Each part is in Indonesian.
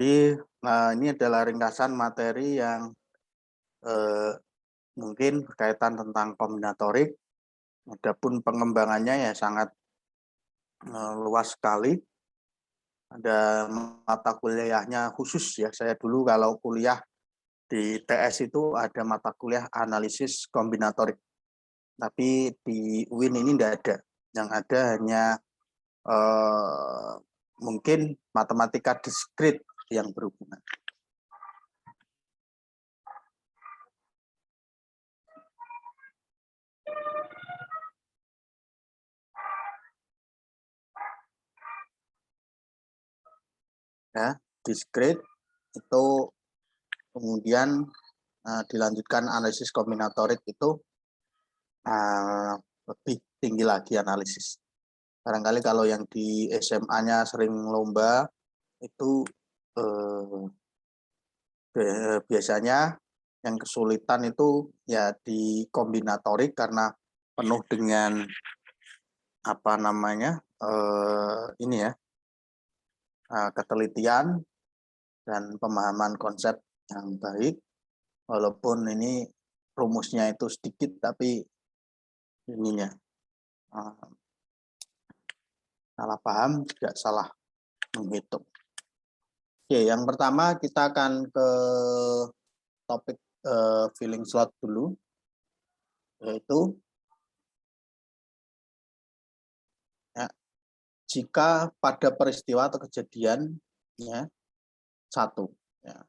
Jadi ini adalah ringkasan materi yang mungkin berkaitan tentang kombinatorik. Adapun pengembangannya ya sangat luas sekali. Ada mata kuliahnya khusus ya. Saya dulu kalau kuliah di TS itu ada mata kuliah analisis kombinatorik. Tapi di UIN ini tidak ada. Yang ada hanya mungkin matematika diskrit yang berhubungan. Ya, diskrit itu kemudian dilanjutkan analisis kombinatorik itu lebih tinggi lagi analisis. Barangkali kalau yang di SMA-nya sering lomba itu biasanya yang kesulitan itu ya di kombinatorik karena penuh dengan apa namanya ini ya ketelitian dan pemahaman konsep yang baik, walaupun ini rumusnya itu sedikit tapi ininya salah paham, tidak salah menghitung. Oke, yang pertama kita akan ke topik filling slot dulu, yaitu ya, jika pada peristiwa atau kejadian ya, satu, ya,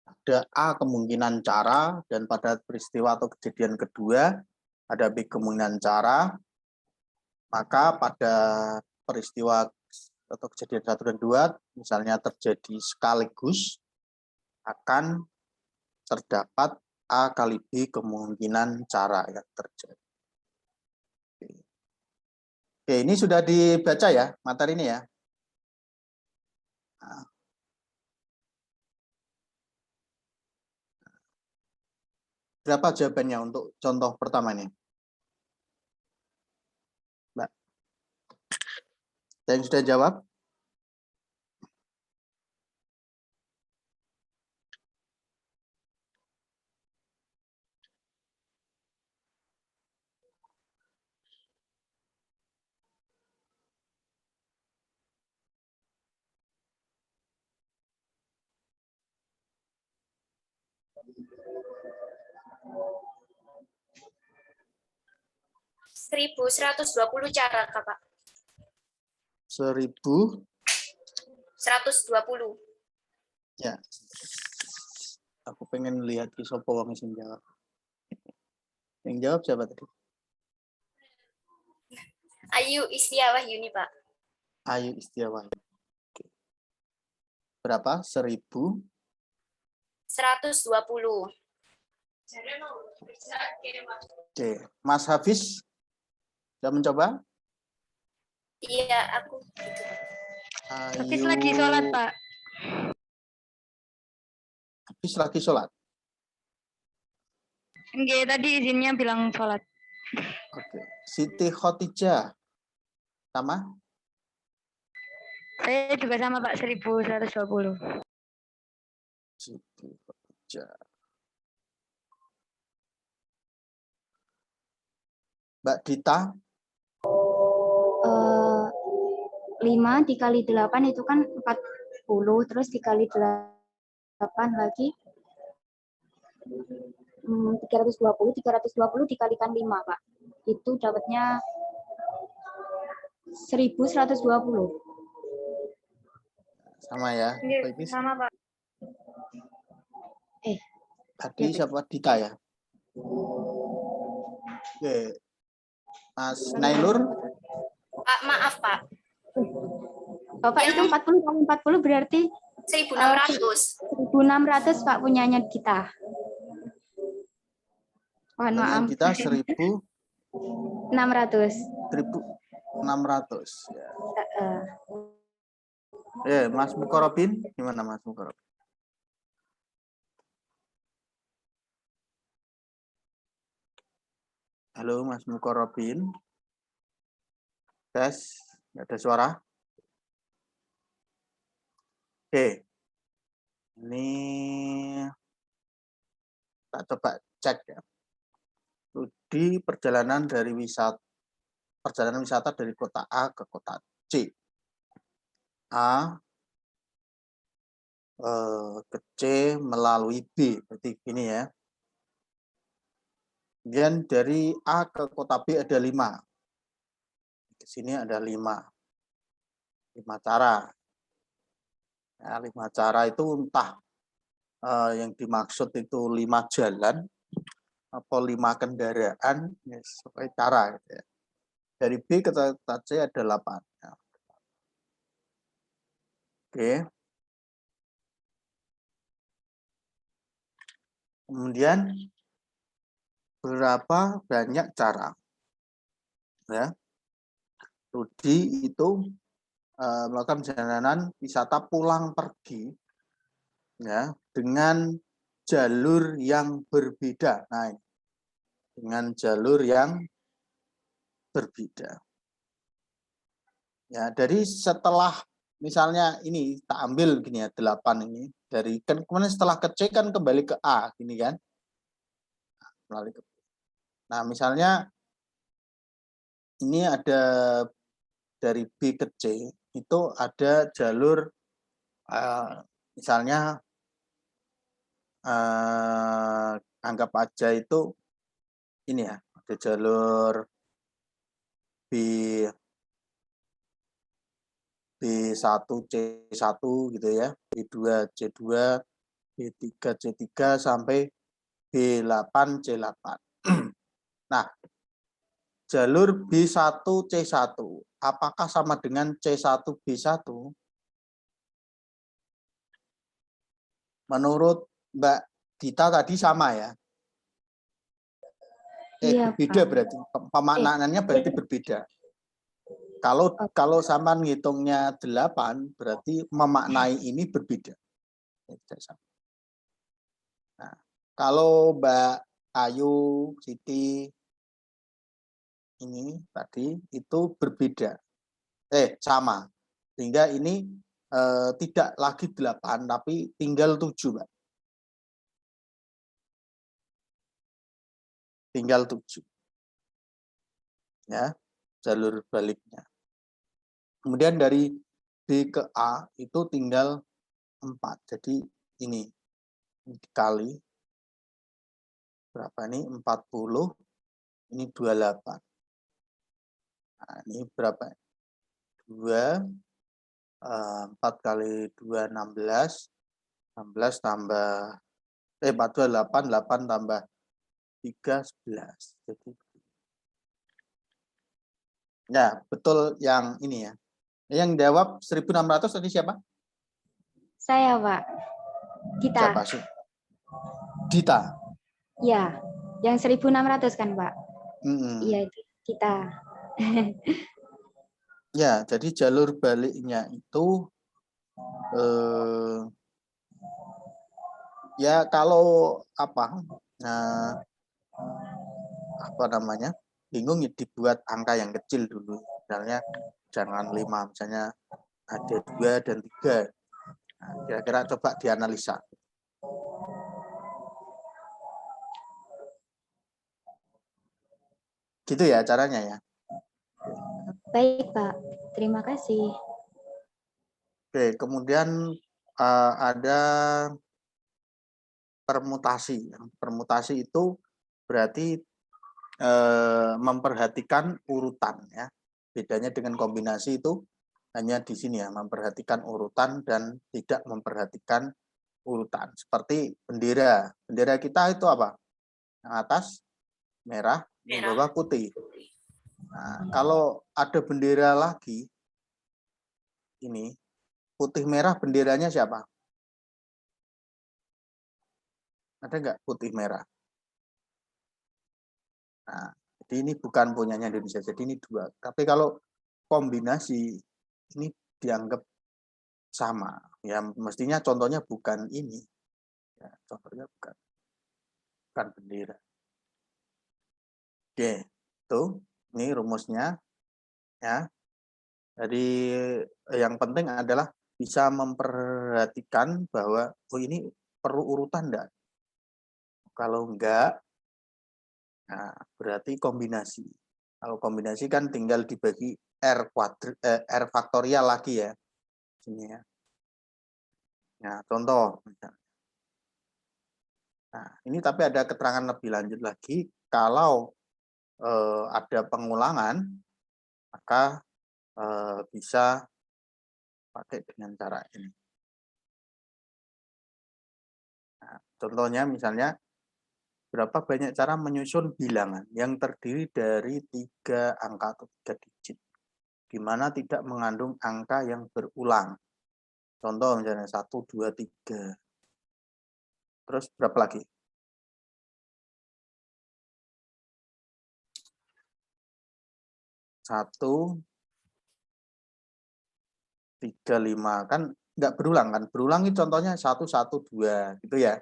ada A kemungkinan cara, dan pada peristiwa atau kejadian kedua ada B kemungkinan cara, maka pada peristiwa atau kejadian 1 dan 2 misalnya terjadi sekaligus, akan terdapat A kali B kemungkinan cara yang terjadi. Oke, ini sudah dibaca ya materi ini ya. Nah. Berapa jawabannya untuk contoh pertama ini? Mbak. Ada yang sudah jawab? Seribu 120 cara, Kakak. 1120. Ya. Aku pengen lihat di sopo wong sing jawab. Yang jawab siapa tadi? Ayu Istiawah Yuni, Pak. Ayu Istiawah. Berapa? 1120. Oke, Mas Hafiz sudah mencoba? Iya, aku. Hafiz lagi sholat, Pak. Hafiz lagi sholat? Enggak, tadi izinnya bilang sholat. Oke. Siti Khotijah sama? Saya juga sama, Pak, 1120. Siti Khotijah. Mbak Dita? 5 dikali 8 itu kan 40, terus dikali 8 lagi 320 dikalikan 5, Pak. Itu dapatnya 1120. Sama ya? Sama, Pak. Tadi siapa? Dita ya? Oke. Mas Nailur? Pak, maaf, Pak. Bapak itu 40 kali 40 berarti 1600. 1600, Pak, punyanya kita. Mohon maaf. Kita 1600. 1600 ya. Mas Mukorobin gimana, Mas Mukorobin? Halo Mas Mukorobin. Tes, nggak ada suara. Oke, Ini kita coba cek ya. Studi perjalanan wisata dari kota A ke kota C. A ke C melalui B, berarti gini ya. Kemudian dari A ke kota B ada 5. Di sini ada 5 cara. Ya, 5 cara itu entah yang dimaksud itu 5 jalan atau 5 kendaraan, ya, sesuai cara. Gitu ya. Dari B ke kota C ada 8. Ya. Oke. Kemudian berapa banyak cara? Ya. Rudi itu melakukan perjalanan wisata pulang pergi ya dengan jalur yang berbeda. Nah, dengan jalur yang berbeda. Ya, dari setelah misalnya ini tak ambil gini ya 8 ini dari kan kemudian setelah ke C kan kembali ke A gini kan. Melalui ke B. Nah, misalnya ini ada dari B ke C itu ada jalur misalnya anggap aja itu ini ya, ada jalur B1 C1 gitu ya, B2 C2, B3 C3 sampai B8 C8. Nah, jalur B1 C1 apakah sama dengan C1 B1? Menurut Mbak Dita tadi sama ya? Iya, Berbeda Pak. berarti. Pemaknaannya berarti berbeda. Kalau sama ngitungnya 8 berarti memaknai ini berbeda. Nah, kalau Mbak Ayu, Siti ini tadi itu berbeda. Sama. Sehingga ini tidak lagi 8 tapi tinggal 7, Mbak. Tinggal 7. Ya, jalur baliknya. Kemudian dari B ke A itu tinggal 4. Jadi ini dikali berapa ini 40, ini 28. Nah, ini berapa? 4 kali 2 16, 16 tambah 8 tambah 3 11. Jadi ya, betul yang ini ya. Yang jawab 1.600 tadi siapa? Saya, Pak. Dita. Siapa sih? Dita. Iya, yang 1.600 kan, Pak? Iya, itu Dita. Ya, jadi jalur baliknya itu ya kalau apa namanya bingung ya dibuat angka yang kecil dulu, misalnya jangan 5, misalnya ada 2 dan 3. Nah, kira-kira coba dianalisa. Gitu ya caranya ya. Baik, Pak. Terima kasih. Oke, kemudian ada permutasi. Permutasi itu berarti memperhatikan urutan ya. Bedanya dengan kombinasi itu hanya di sini ya, memperhatikan urutan dan tidak memperhatikan urutan. Seperti bendera. Bendera kita itu apa? Yang atas merah, yang bawah putih. Nah, kalau ada bendera lagi ini putih merah, benderanya siapa? Ada nggak putih merah? Nah, jadi ini bukan punyanya Indonesia, jadi ini 2. Tapi kalau kombinasi ini dianggap sama. Ya mestinya contohnya bukan ini. Ya, contohnya bukan bendera. Oke, tuh ini rumusnya ya. Jadi yang penting adalah bisa memperhatikan bahwa oh ini perlu urutan enggak? Kalau enggak, nah berarti kombinasi. Kalau kombinasi kan tinggal dibagi R faktorial lagi ya. Sini ya. Nah, contoh. Nah, ini tapi ada keterangan lebih lanjut lagi. Kalau ada pengulangan, maka bisa pakai dengan cara ini. Nah, contohnya misalnya, berapa banyak cara menyusun bilangan yang terdiri dari 3 angka atau 3 digit, di mana tidak mengandung angka yang berulang. Contoh misalnya 1, 2, 3. Terus berapa lagi? 1, 3, 5. Kan nggak berulang kan? Berulang itu contohnya 1, 1, 2 gitu ya.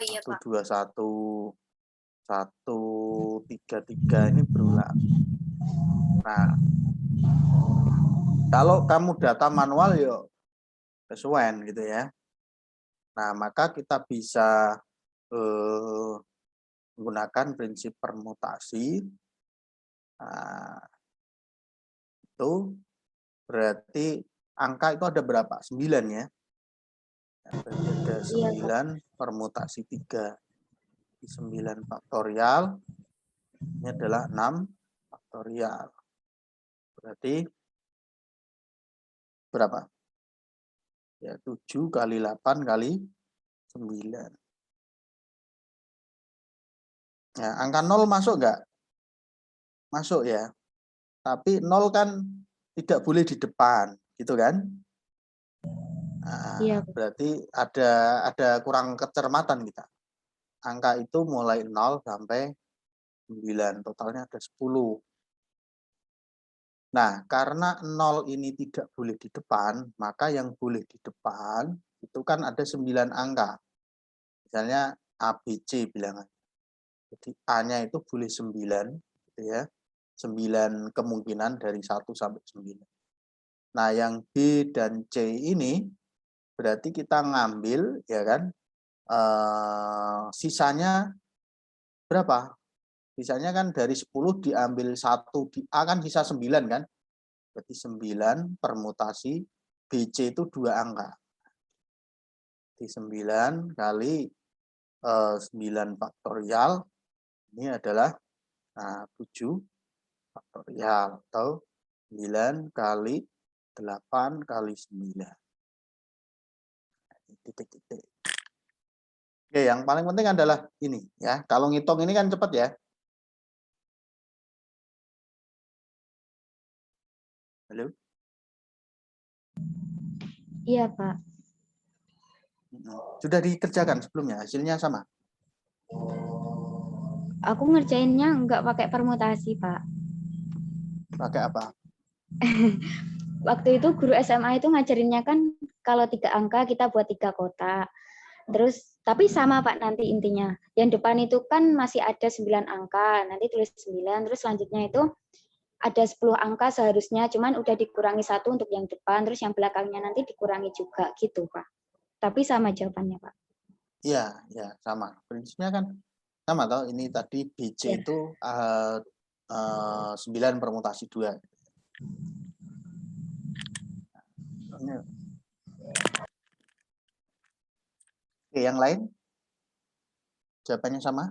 Oh iya 1, Pak. 2, 1, 1, 3, 3 ini berulang. Nah, kalau kamu data manual yuk kesuwen gitu ya. Nah, maka kita bisa menggunakan prinsip permutasi. Nah, itu berarti angka itu ada berapa? 9 ya. Berarti ada 9 permutasi 3. 9 faktorial. Ini adalah 6 faktorial. Berarti berapa? Ya 7 kali 8 kali 9. Nah, angka 0 masuk enggak? Masuk ya. Tapi 0 kan tidak boleh di depan, gitu kan? Nah, berarti ada kurang kecermatan kita. Angka itu mulai 0 sampai 9, totalnya ada 10. Nah, karena 0 ini tidak boleh di depan, maka yang boleh di depan itu kan ada 9 angka. Misalnya ABC bilangan. Jadi A-nya itu boleh 9, gitu ya. 9 kemungkinan dari 1 sampai 9. Nah, yang B dan C ini berarti kita ngambil ya kan sisanya berapa? Sisanya kan dari 10 diambil 1 di A kan sisa 9 kan? Berarti 9 permutasi BC itu 2 angka. Di 9 kali 9 faktorial ini adalah 7 faktorial atau 9 kali 8 kali 9. Titik-titik. Oke, yang paling penting adalah ini ya. Kalau ngitung ini kan cepat ya. Halo? Iya, Pak. Sudah dikerjakan sebelumnya, hasilnya sama? Aku ngerjainnya nggak pakai permutasi, Pak. Pakai apa? Waktu itu guru SMA itu ngajarinnya kan kalau 3 angka kita buat 3 kotak. Terus tapi sama Pak nanti intinya. Yang depan itu kan masih ada 9 angka, nanti tulis 9, terus selanjutnya itu ada 10 angka seharusnya, cuman udah dikurangi 1 untuk yang depan, terus yang belakangnya nanti dikurangi juga gitu, Pak. Tapi sama jawabannya, Pak. Iya, ya sama. Prinsipnya kan sama toh. Ini tadi BC Ya. itu 9 permutasi 2. Oke, yang lain? Jawabannya sama?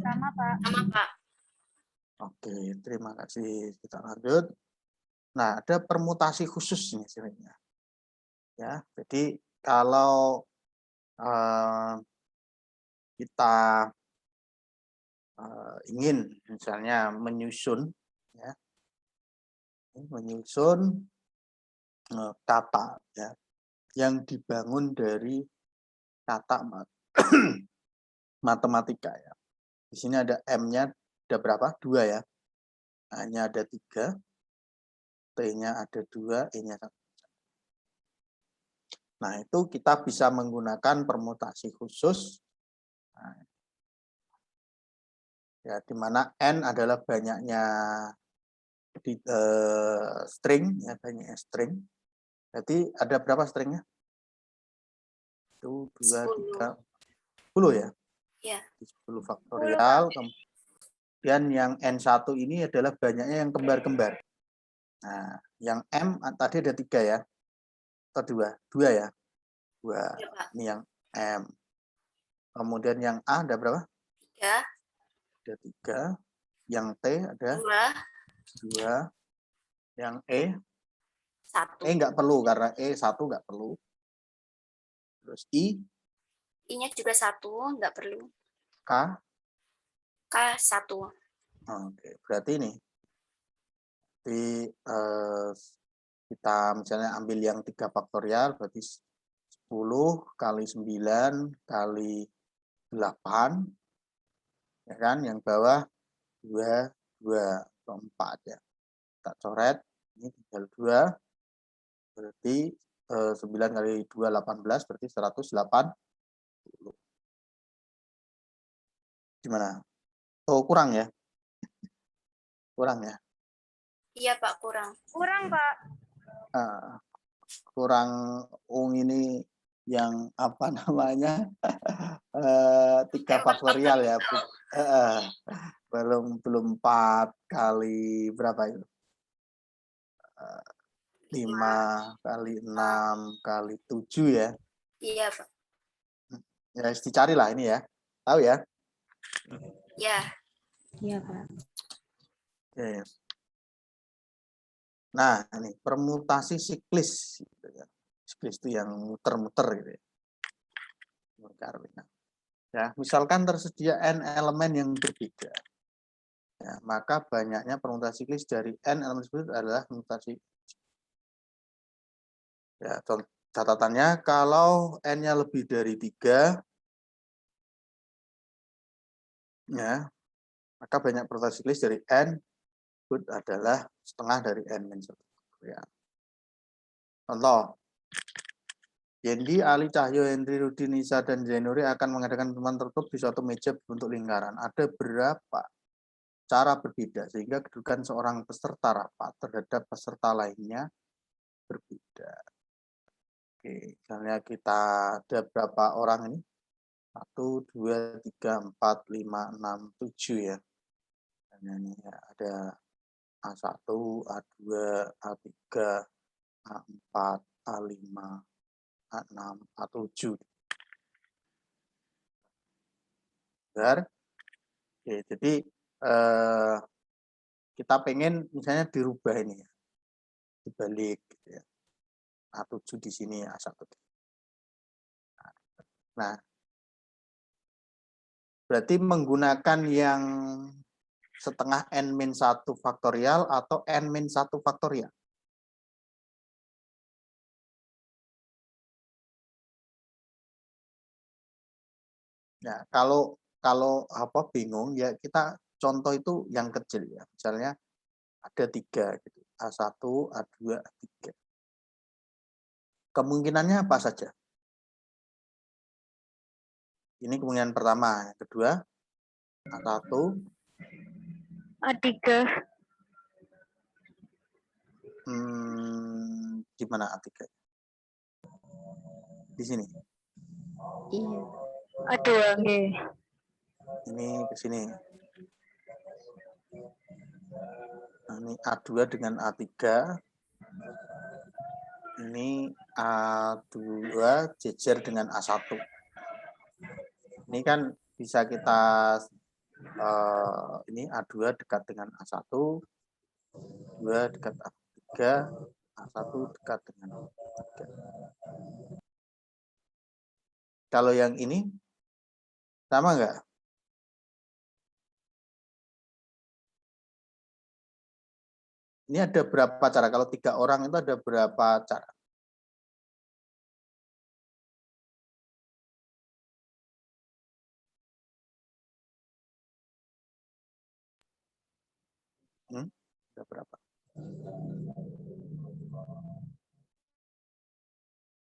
Sama, Pak. Sama Pak. Oke, terima kasih. Kita lanjut. Nah, ada permutasi khusus ini sebenarnya. Ya, jadi kalau kita ingin misalnya menyusun ya, kata ya yang dibangun dari kata matematika ya. Di sini ada M-nya ada berapa? 2 ya. A-nya ada 3, T-nya ada 2, E-nya 1. Nah, itu kita bisa menggunakan permutasi khusus. Nah, ya, di mana N adalah banyaknya string, ya banyak string. Berarti ada berapa stringnya? 1, 2, 3, 10 ya? Iya. 10 faktorial. Kemudian yang N1 ini adalah banyaknya yang kembar-kembar. Nah, yang M tadi ada 3 ya? Atau 2? 2 ya? 2. Iya, Pak. Ini yang M. Kemudian yang A ada berapa? 3. Ada 3. Yang T ada 2. Yang E? 1. E nggak perlu, karena E1 nggak perlu. Terus I? I-nya juga 1, nggak perlu. K? K1. Oke, berarti ini. Jadi kita misalnya ambil yang 3 faktorial, berarti 10 kali 9 kali 8, ya kan? Yang bawah 2, 2, 4 ya. Kita coret, ini tinggal 2, berarti 9 kali 2, 18, berarti 180. Gimana? Oh, kurang ya? Kurang ya? Iya, Pak, kurang. Kurang, Pak. Kurang ini yang apa namanya 3 faktorial ya, belum 4 kali berapa itu, 5 kali 6 kali 7 ya. Iya, Pak. Ya dicari lah ini ya, tahu ya. Ya. Iya, Pak. Oke. Nah, ini permutasi siklis gitu ya. Siklis itu yang muter-muter gitu ya. Ya, misalkan tersedia n elemen yang berbeda. Ya, maka banyaknya permutasi siklis dari n elemen tersebut adalah permutasi. Ya, catatannya kalau n-nya lebih dari 3, ya, maka banyak permutasi siklis dari n adalah setengah dari n-1. Ya. Contoh, Yendi, Ali, Cahyo, Hendri, Rudi, Nisa, dan Zainuri akan mengadakan pertemuan tertutup di suatu meja berbentuk lingkaran. Ada berapa cara berbeda sehingga kedudukan seorang peserta rapat terhadap peserta lainnya berbeda. Oke, misalnya kita ada berapa orang ini? 1, 2, 3, 4, 5, 6, 7 ya. Dan ini ya, ada A1, A2, A3, A4, A5, A6, A7. Benar? Oke, jadi kita pengen misalnya dirubah ini ya. Dibalik gitu ya. A7 di sini, A1. Nah, berarti menggunakan yang setengah n-1 faktorial atau n-1 faktorial. Ya, kalau apa bingung ya kita contoh itu yang kecil ya. Misalnya ada 3 gitu. A1, A2, A3. Kemungkinannya apa saja? Ini kemungkinan pertama, yang kedua A1, A3. Gimana A3? Di sini. Iya. A2. Okay. Ini ke sini. Nah, ini A2 dengan A3. Ini A2 jejer dengan A1. Ini kan bisa kita ini A2 dekat dengan A1, 2 dekat A3, A1 dekat dengan A3. Kalau yang ini sama enggak? Ini ada berapa cara? Kalau 3 orang itu ada berapa cara? Ada berapa?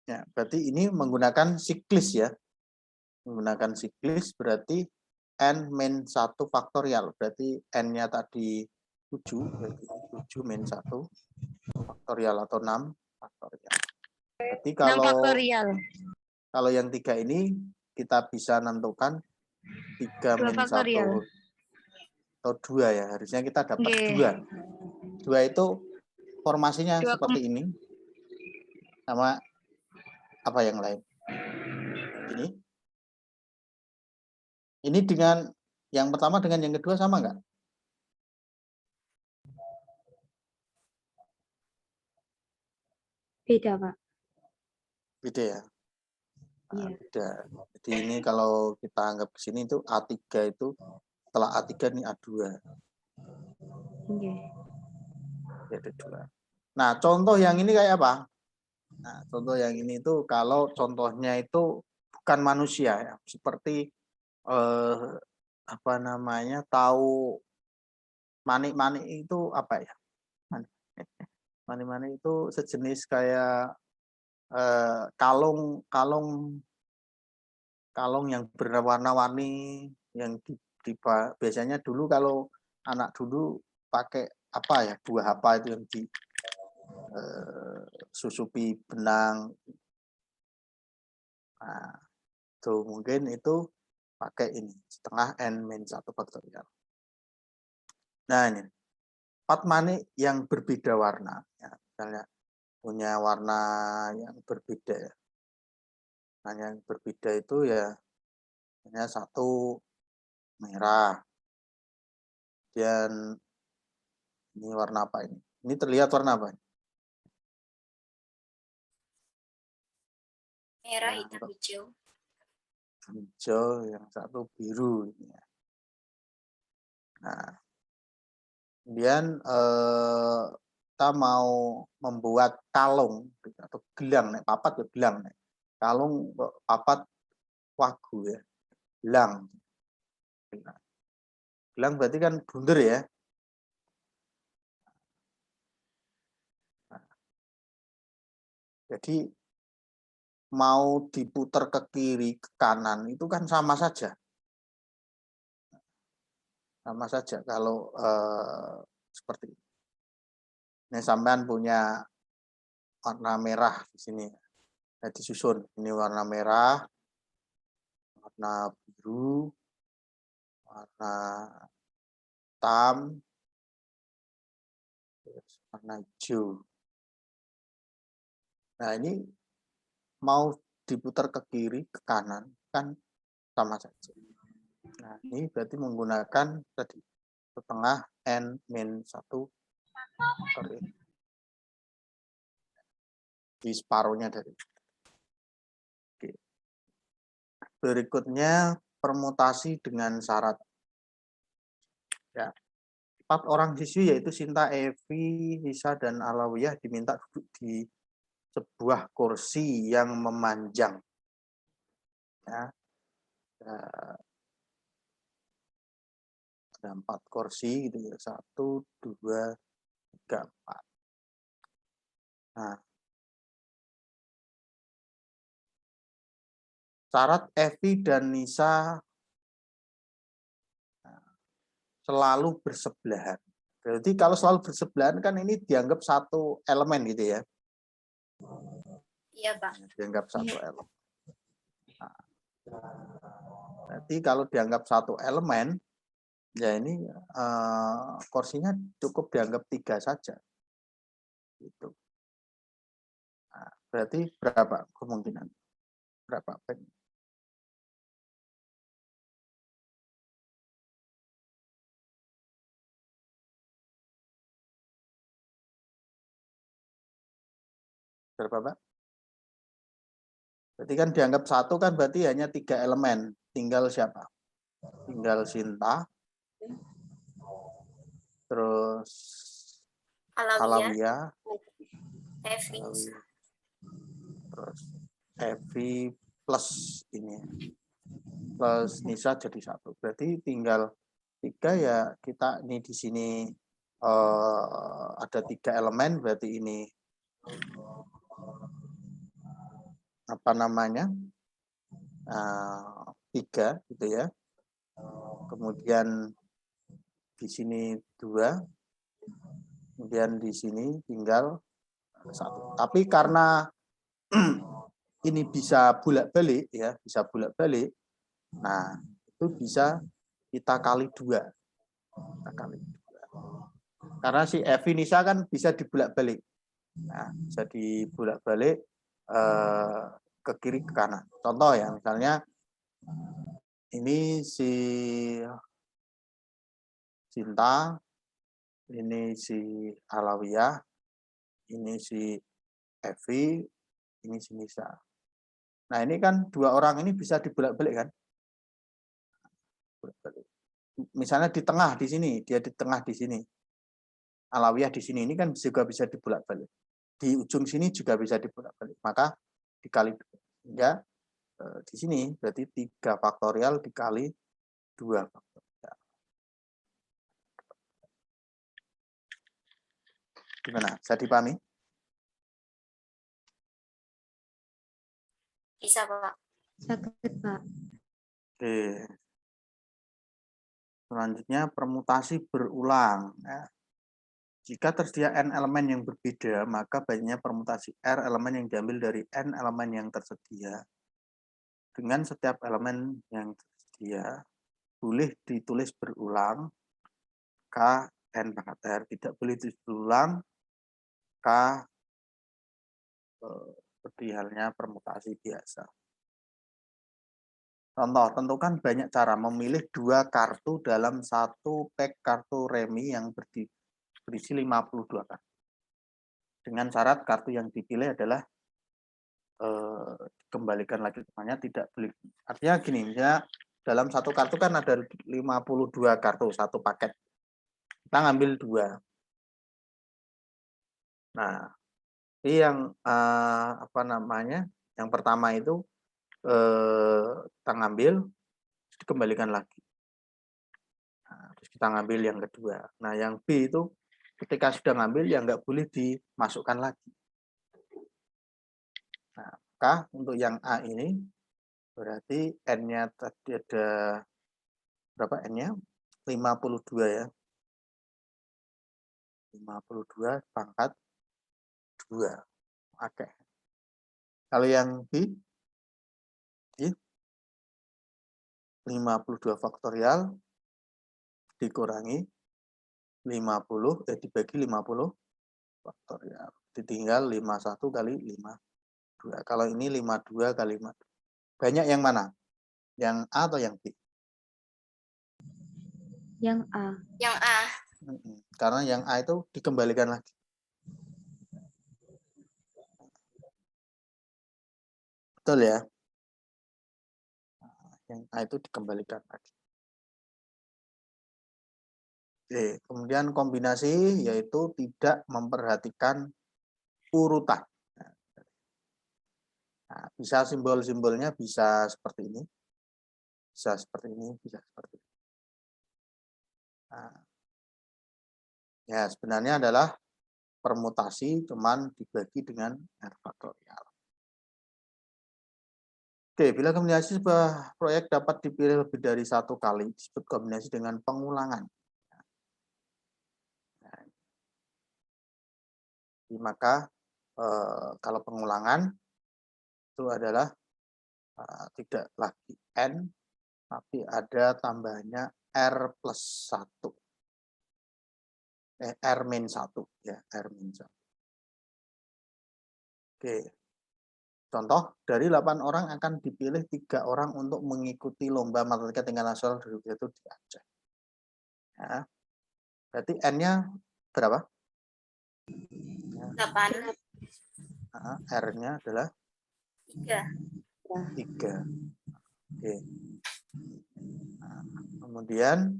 Ya, berarti ini menggunakan siklis ya. Menggunakan siklis berarti n-1 faktorial. Berarti n-nya tadi 7, berarti 7 min 1 faktorial atau 6 faktorial. Jadi 6 faktorial. kalau yang 3 ini kita bisa menentukan 3 2 min 1 faktorial. atau 2 ya. Harusnya kita dapat Oke. 2. 2 itu formasinya 2, seperti ini. Sama apa yang lain? Ini dengan yang pertama dengan yang kedua sama nggak? Beda, Pak. Beda ya? Nah, Iya. beda. Jadi ini kalau kita anggap ke sini itu A3 itu setelah A3 ini A2. Oke. Ada 2. Nah, contoh yang ini kayak apa? Nah, contoh yang ini itu kalau contohnya itu bukan manusia ya, seperti apa namanya, tahu manik-manik itu apa ya? Manik-manik itu sejenis kayak kalung yang berwarna-warni yang biasanya dulu kalau anak dulu pakai apa ya, buah apa itu yang di susupi benang. Nah, itu mungkin itu pakai ini setengah n min 1 faktorial. Nah, ini 4 manik yang berbeda warna ya, misalnya punya warna yang berbeda ya. Nah, yang berbeda itu ya hanya 1 merah. Dan ini warna apa ini? Ini terlihat warna apa? Merah, Nah, hitam, hijau. hijau, yang 1 biru. Nah, kemudian kita mau membuat kalung atau gelang, nek papat ya gelang, nek kalung papat wagu ya, gelang. Gelang berarti kan bunder ya. Nah, jadi mau diputar ke kiri ke kanan itu kan sama saja. Sama saja kalau seperti ini. Ini sampean punya warna merah di sini. Nah, disusun. Ini warna merah, warna biru, warna hitam, warna hijau. Nah, ini mau diputar ke kiri, ke kanan, kan sama saja. Nah, ini berarti menggunakan tadi setengah n min 1 faktorial. Di separuhnya dari. Oke. Berikutnya permutasi dengan syarat. Ya. 4 orang siswi yaitu Sinta, Evi, Nisa, dan Alawiyah diminta duduk di sebuah kursi yang memanjang. Ya. Ada 4 kursi gitu ya. 1, 2, 3, 4. Nah, syarat Evi dan Nisa selalu bersebelahan. Berarti kalau selalu bersebelahan kan ini dianggap satu elemen gitu ya. Iya, Pak. Dianggap satu elemen. Nah, berarti kalau dianggap satu elemen, ya ini kursinya cukup dianggap 3 saja. Gitu. Nah, berarti berapa kemungkinan? Berapa pen? Berapa, Pak? Berarti kan dianggap satu kan berarti hanya 3 elemen. Tinggal siapa? Tinggal Sinta. Terus Alawiyah. Evi. Terus Evi plus ini. Plus Nisa jadi 1. Berarti tinggal 3 ya, kita ini di sini ada 3 elemen, berarti ini apa namanya 3 gitu ya. Kemudian di sini 2, Kemudian di sini tinggal 1. Tapi karena ini bisa bolak-balik ya, bisa bolak-balik. Nah, itu bisa kita kali 2. Kita kali 2. Karena si Evi Nisa kan bisa dibolak-balik. Nah, bisa dibolak-balik ke kiri ke kanan. Contoh ya, misalnya ini si Cinta, ini si Alawiyah, ini si Evi, ini si Nisa. Nah, ini kan 2 orang ini bisa dibolak-balik kan? Misalnya di tengah di sini, dia di tengah di sini. Alawiyah di sini, ini kan juga bisa dibolak-balik. Di ujung sini juga bisa dibolak-balik. Maka dikali 2. Sehingga di sini berarti 3 faktorial dikali 2 faktorial. Gimana? Bisa dipahami? Bisa, Pak. Sakit, Pak. Oke. Selanjutnya permutasi berulang. Ya. Jika tersedia n elemen yang berbeda, maka banyaknya permutasi R elemen yang diambil dari n elemen yang tersedia. Dengan setiap elemen yang tersedia, boleh ditulis berulang K n pangkat R. Tidak boleh ditulis berulang K seperti halnya permutasi biasa. Contoh, tentukan banyak cara memilih 2 kartu dalam 1 pack kartu remi yang berisi 52 kartu. Dengan syarat kartu yang dipilih adalah kembalikan lagi temannya, tidak boleh. Artinya gini, misalnya dalam 1 kartu kan ada 52 kartu, 1 paket. Kita ngambil 2. Nah, ini yang apa namanya? Yang pertama itu kita ngambil, dikembalikan lagi. Nah, terus kita ngambil yang kedua. Nah, yang B itu ketika sudah ngambil ya nggak boleh dimasukkan lagi. Nah, maka untuk yang A ini berarti N-nya tadi ada berapa N-nya? 52 ya. 52 pangkat 2. Oke. Kalau yang B 52 faktorial dikurangi 50 dibagi 50 faktorial. Ditinggal 51 kali 52. Kalau ini 52 kali 5. Banyak yang mana? Yang A atau yang B? Yang A. Yang A. Karena yang A itu dikembalikan lagi. Betul ya? Yang A itu dikembalikan lagi. Oke, kemudian kombinasi yaitu tidak memperhatikan urutan. Nah, bisa simbol-simbolnya bisa seperti ini. Bisa seperti ini, bisa seperti ini. Nah, ya sebenarnya adalah permutasi cuman dibagi dengan R faktorial. Oke, bila kombinasi sebuah proyek dapat dipilih lebih dari 1 kali, disebut kombinasi dengan pengulangan. Nah, maka kalau pengulangan itu adalah tidak lagi N, tapi ada tambahnya R plus 1. R min 1 ya, R min 1. Oke. Contoh, dari 8 orang akan dipilih 3 orang untuk mengikuti lomba matematika tingkat nasional yaitu di Aceh. Ya. Berarti N-nya berapa? 8. R-nya adalah 3. 3. Oke. Nah, kemudian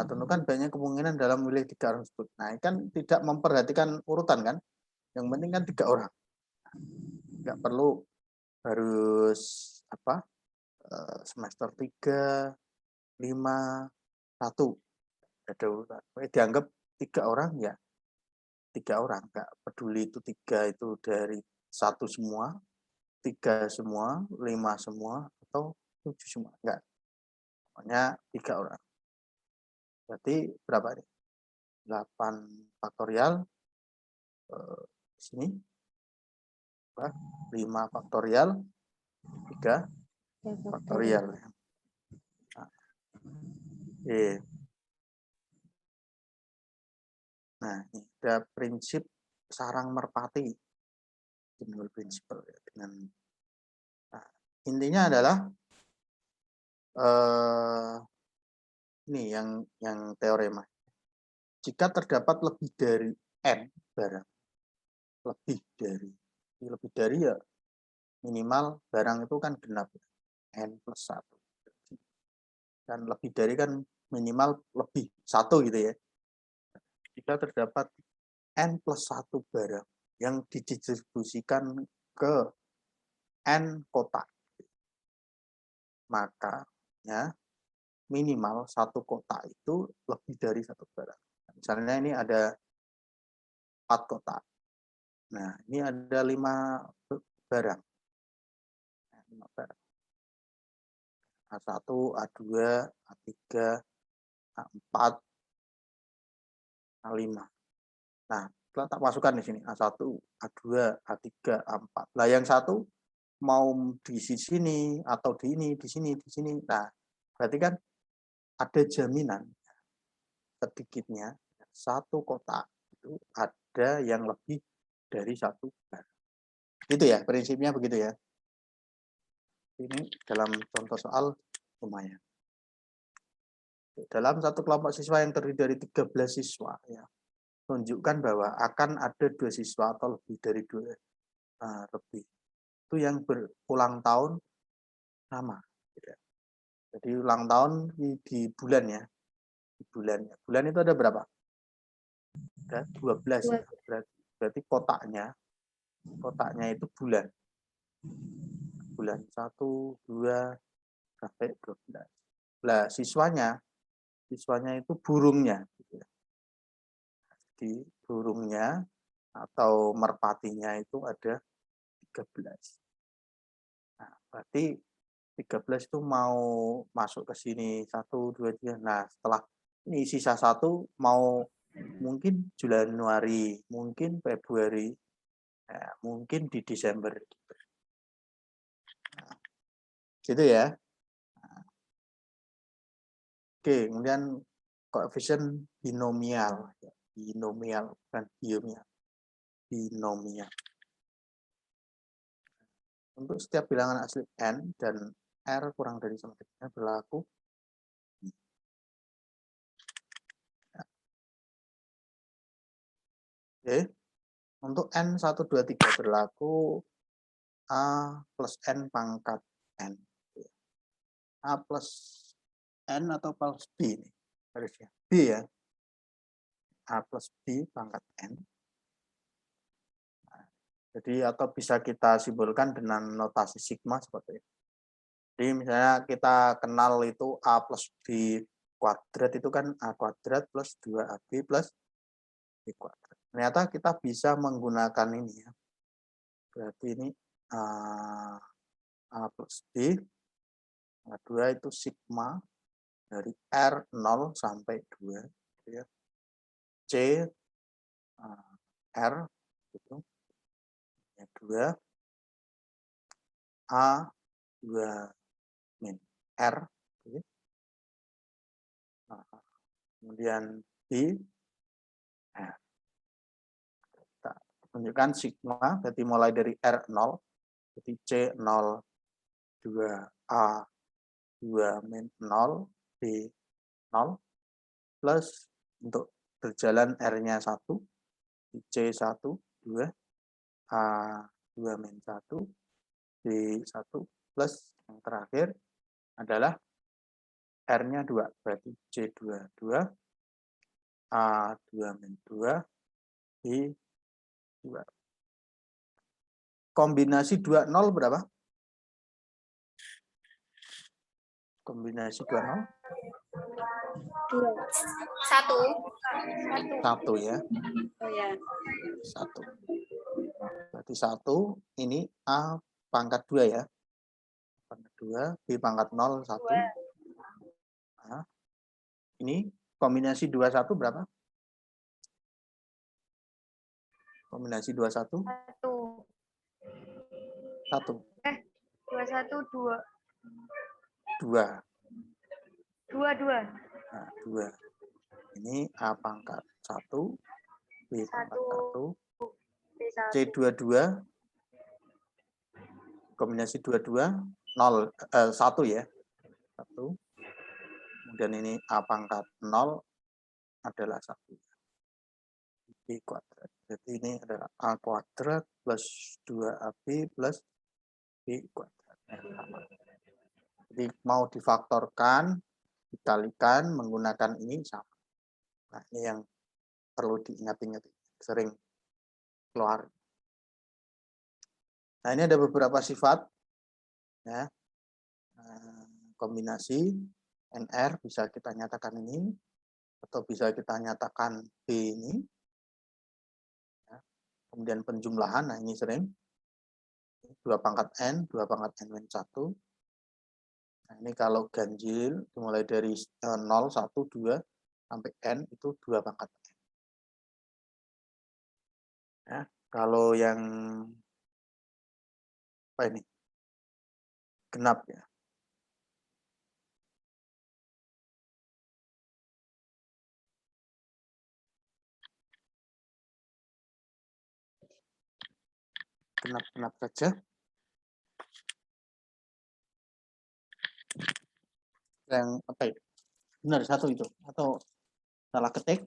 tentukan banyak kemungkinan dalam memilih 3 orang tersebut. Nah, ini kan tidak memperhatikan urutan kan? Yang penting kan 3 orang. Nggak perlu harus apa? Semester 3, 5, 1. Ada urutan. Dianggap 3 orang ya 3 orang. Nggak peduli itu 3 itu dari 1 semua, 3 semua, 5 semua, atau 7 semua. Enggak. Pokoknya 3 orang. Berarti berapa nih? 8 faktorial. Sini 5 faktorial, 3 faktorial. Nah, oke. Nah, ini ada prinsip sarang merpati, general principle dengan. Nah, intinya adalah ini yang teorema. Jika terdapat lebih dari n barang, lebih dari ya minimal barang itu kan genap, n plus 1. Dan lebih dari kan minimal lebih 1 gitu ya. Jika terdapat n plus 1 barang yang didistribusikan ke n kotak, maka ya, minimal satu kotak itu lebih dari satu barang. Misalnya ini ada 4 kotak. Nah, ini ada 5 barang. A1, A2, A3, A4, A5. Nah, kita tak masukkan di sini A1, A2, A3, A4. Nah, yang satu mau di sini atau di sini. Nah, berarti kan ada jaminan sedikitnya satu kotak itu ada yang lebih dari satu barang. Itu ya, prinsipnya begitu ya. Ini dalam contoh soal lumayan. Dalam satu kelompok siswa yang terdiri dari 13 siswa, ya, tunjukkan bahwa akan ada 2 siswa atau lebih dari 2 lebih. Itu yang berulang tahun sama. Jadi ulang tahun di bulan ya. Di bulan. Bulan itu ada berapa? Ada 12 ya. Berarti kotaknya itu bulan. Bulan 1, 2 sampai 12. Nah, siswanya itu burungnya. Jadi burungnya atau merpatinya itu ada 13. Nah, berarti 13 itu mau masuk ke sini 1, 2, 3. Nah, setelah ini sisa 1 mau mungkin Januari, mungkin Februari, mungkin di Desember. Nah, gitu ya. Oke, kemudian koefisien binomial, bukan binomial. Binomial. Untuk setiap bilangan asli n dan r kurang dari sama dengan berlaku. Oke. Untuk n 1, 2, 3 berlaku a plus n pangkat n. A plus n atau plus b ini harusnya b ya. A plus b pangkat n. Jadi atau bisa kita simbolkan dengan notasi sigma seperti itu. Jadi misalnya kita kenal itu A plus B kuadrat itu kan A kuadrat plus 2AB plus B kuadrat. Ternyata kita bisa menggunakan ini ya. Berarti ini A plus B. Yang kedua itu sigma dari R0 sampai 2. Ya. C R gitu. Yang 2 A 2 min R. Gitu. Nah, kemudian B. Nah, kita tunjukkan sigma, berarti mulai dari R0, jadi C0, 2A, 2 min 0, B0, plus untuk berjalan R-nya 1, C1, 2, A2 min 1, B1, plus yang terakhir adalah R-nya 2, berarti C2, 2, A2 min 2, B2. Kombinasi 2, 0 berapa? Kombinasi 2, 0? 1. 1 ya. Oh ya. 1. Berarti 1 ini A pangkat 2 ya. Pangkat 2, B pangkat 0, 1. Nah, ini kombinasi 2, 1 berapa? Kombinasi 21, 1. 1, 21, 2. 2. 2. Nah, 2. Ini A pangkat 1, B pangkat 1, B1. C22, kombinasi 22, 0, 1 ya. 1. Kemudian ini A pangkat 0 adalah 1. B kuadrat. Jadi ini adalah A kuadrat plus 2AB plus B kuadrat. Jadi mau difaktorkan, dikalikan menggunakan ini sama. Nah, ini yang perlu diingat-ingat, sering keluar. Nah, ini ada beberapa sifat ya. Kombinasi NR bisa kita nyatakan ini atau bisa kita nyatakan B ini. Ya. Kemudian penjumlahan, nah ini sering 2 pangkat N, 2 pangkat N-1. Nah, ini kalau ganjil dimulai dari 0, 1, 2 sampai N itu 2 pangkat N. Ya, kalau yang apa ini? Genap ya. Genap-genap saja. Yang apa itu? Benar, 1 itu atau salah ketik?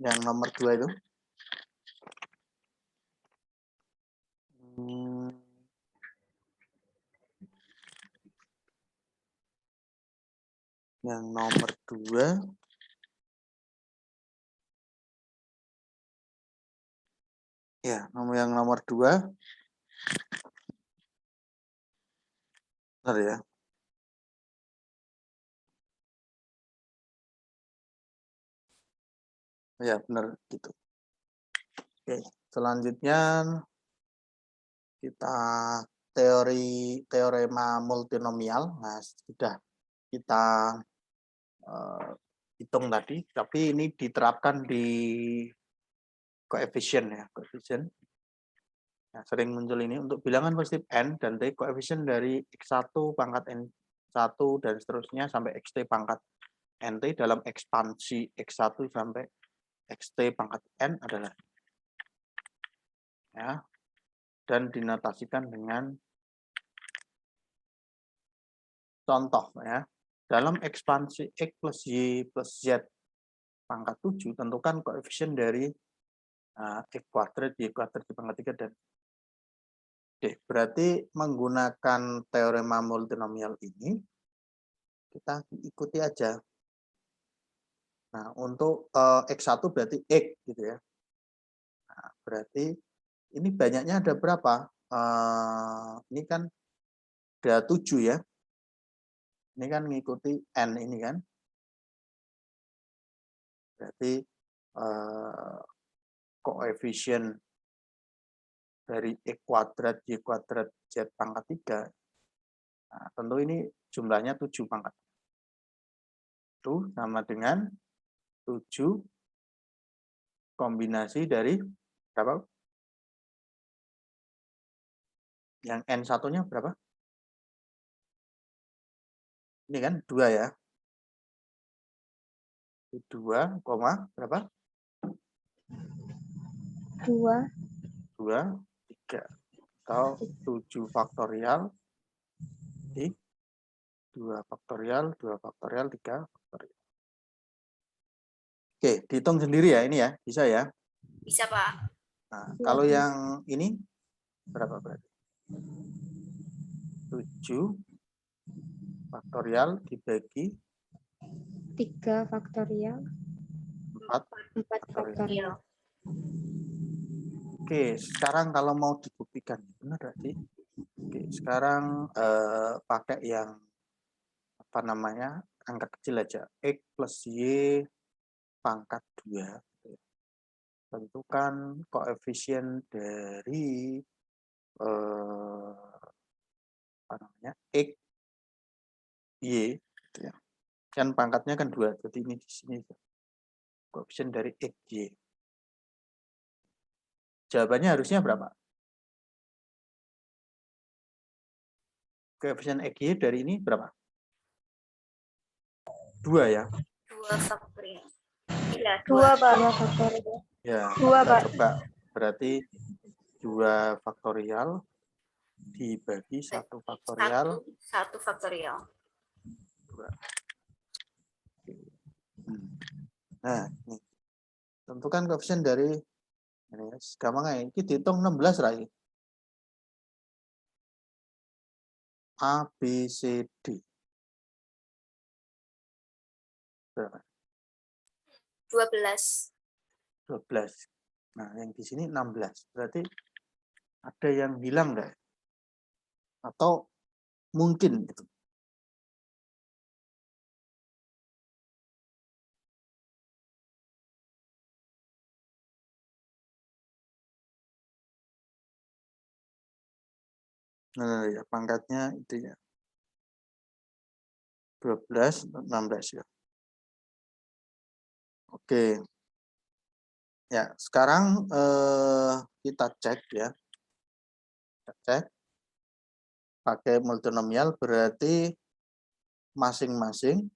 Yang nomor 2 itu. Yang nomor 2. Ya, yang nomor 2. Benar ya. Ya, benar gitu. Oke, selanjutnya kita teorema multinomial. Nah, sudah kita hitung tadi, tapi ini diterapkan di koefisien ya, koefisien. Nah, sering muncul ini untuk bilangan positif n dan t, koefisien dari x1 pangkat n1 dan seterusnya sampai xt pangkat nt dalam ekspansi x1 sampai xt pangkat n adalah ya, dan dinotasikan dengan contoh ya. Dalam ekspansi x plus y plus z pangkat 7, tentukan koefisien dari x kuadrat, y kuadrat di pangkat 3 dan D. Berarti menggunakan teorema multinomial ini kita ikuti aja. Nah, untuk x1 berarti x gitu ya. Nah, berarti ini banyaknya ada berapa? Ini kan ada 7 ya. Ini kan mengikuti n ini kan. Berarti koefisien dari x kuadrat, y kuadrat, z pangkat 3. Nah, tentu ini jumlahnya 7 pangkat. Itu sama dengan 7 kombinasi dari berapa? Yang N1-nya berapa? Ini kan 2 ya. 2, berapa? 2. 2, 3. Atau 7 faktorial di 2 faktorial, 2 faktorial, 3 faktorial. Oke, dihitung sendiri ya ini ya, bisa ya. Bisa, Pak. Nah, kalau yang ini berapa berarti? 7 faktorial dibagi 3 faktorial. 4 faktorial. Oke, sekarang kalau mau dibuktikan, benar nggak sih? Oke, sekarang pakai yang apa namanya, angka kecil aja, x plus y pangkat 2. Tentukan koefisien dari apa namanya, x, y, gitu ya. Kan pangkatnya kan 2, jadi ini di sini koefisien dari x, y. Jawabannya harusnya berapa? Koefisien EG dari ini berapa? 2 ya. 2 faktorial. Iya, 2, 2. Pak. 2 faktorial. Ya, 2, kita Pak. coba. Berarti 2 faktorial dibagi 1 faktorial. 1 faktorial. 2. Nah, ini. Tentukan koefisien dari ini gampang aja. Ini dihitung 16 Rai. A, B, C, D. Berapa? 12. 12. Nah, yang di sini 16. Berarti ada yang hilang enggak? Atau mungkin itu. Nah, ya pangkatnya itu ya. 12, 16 ya. Oke. Ya, sekarang kita cek ya. Kita cek. Pakai multinomial berarti masing-masing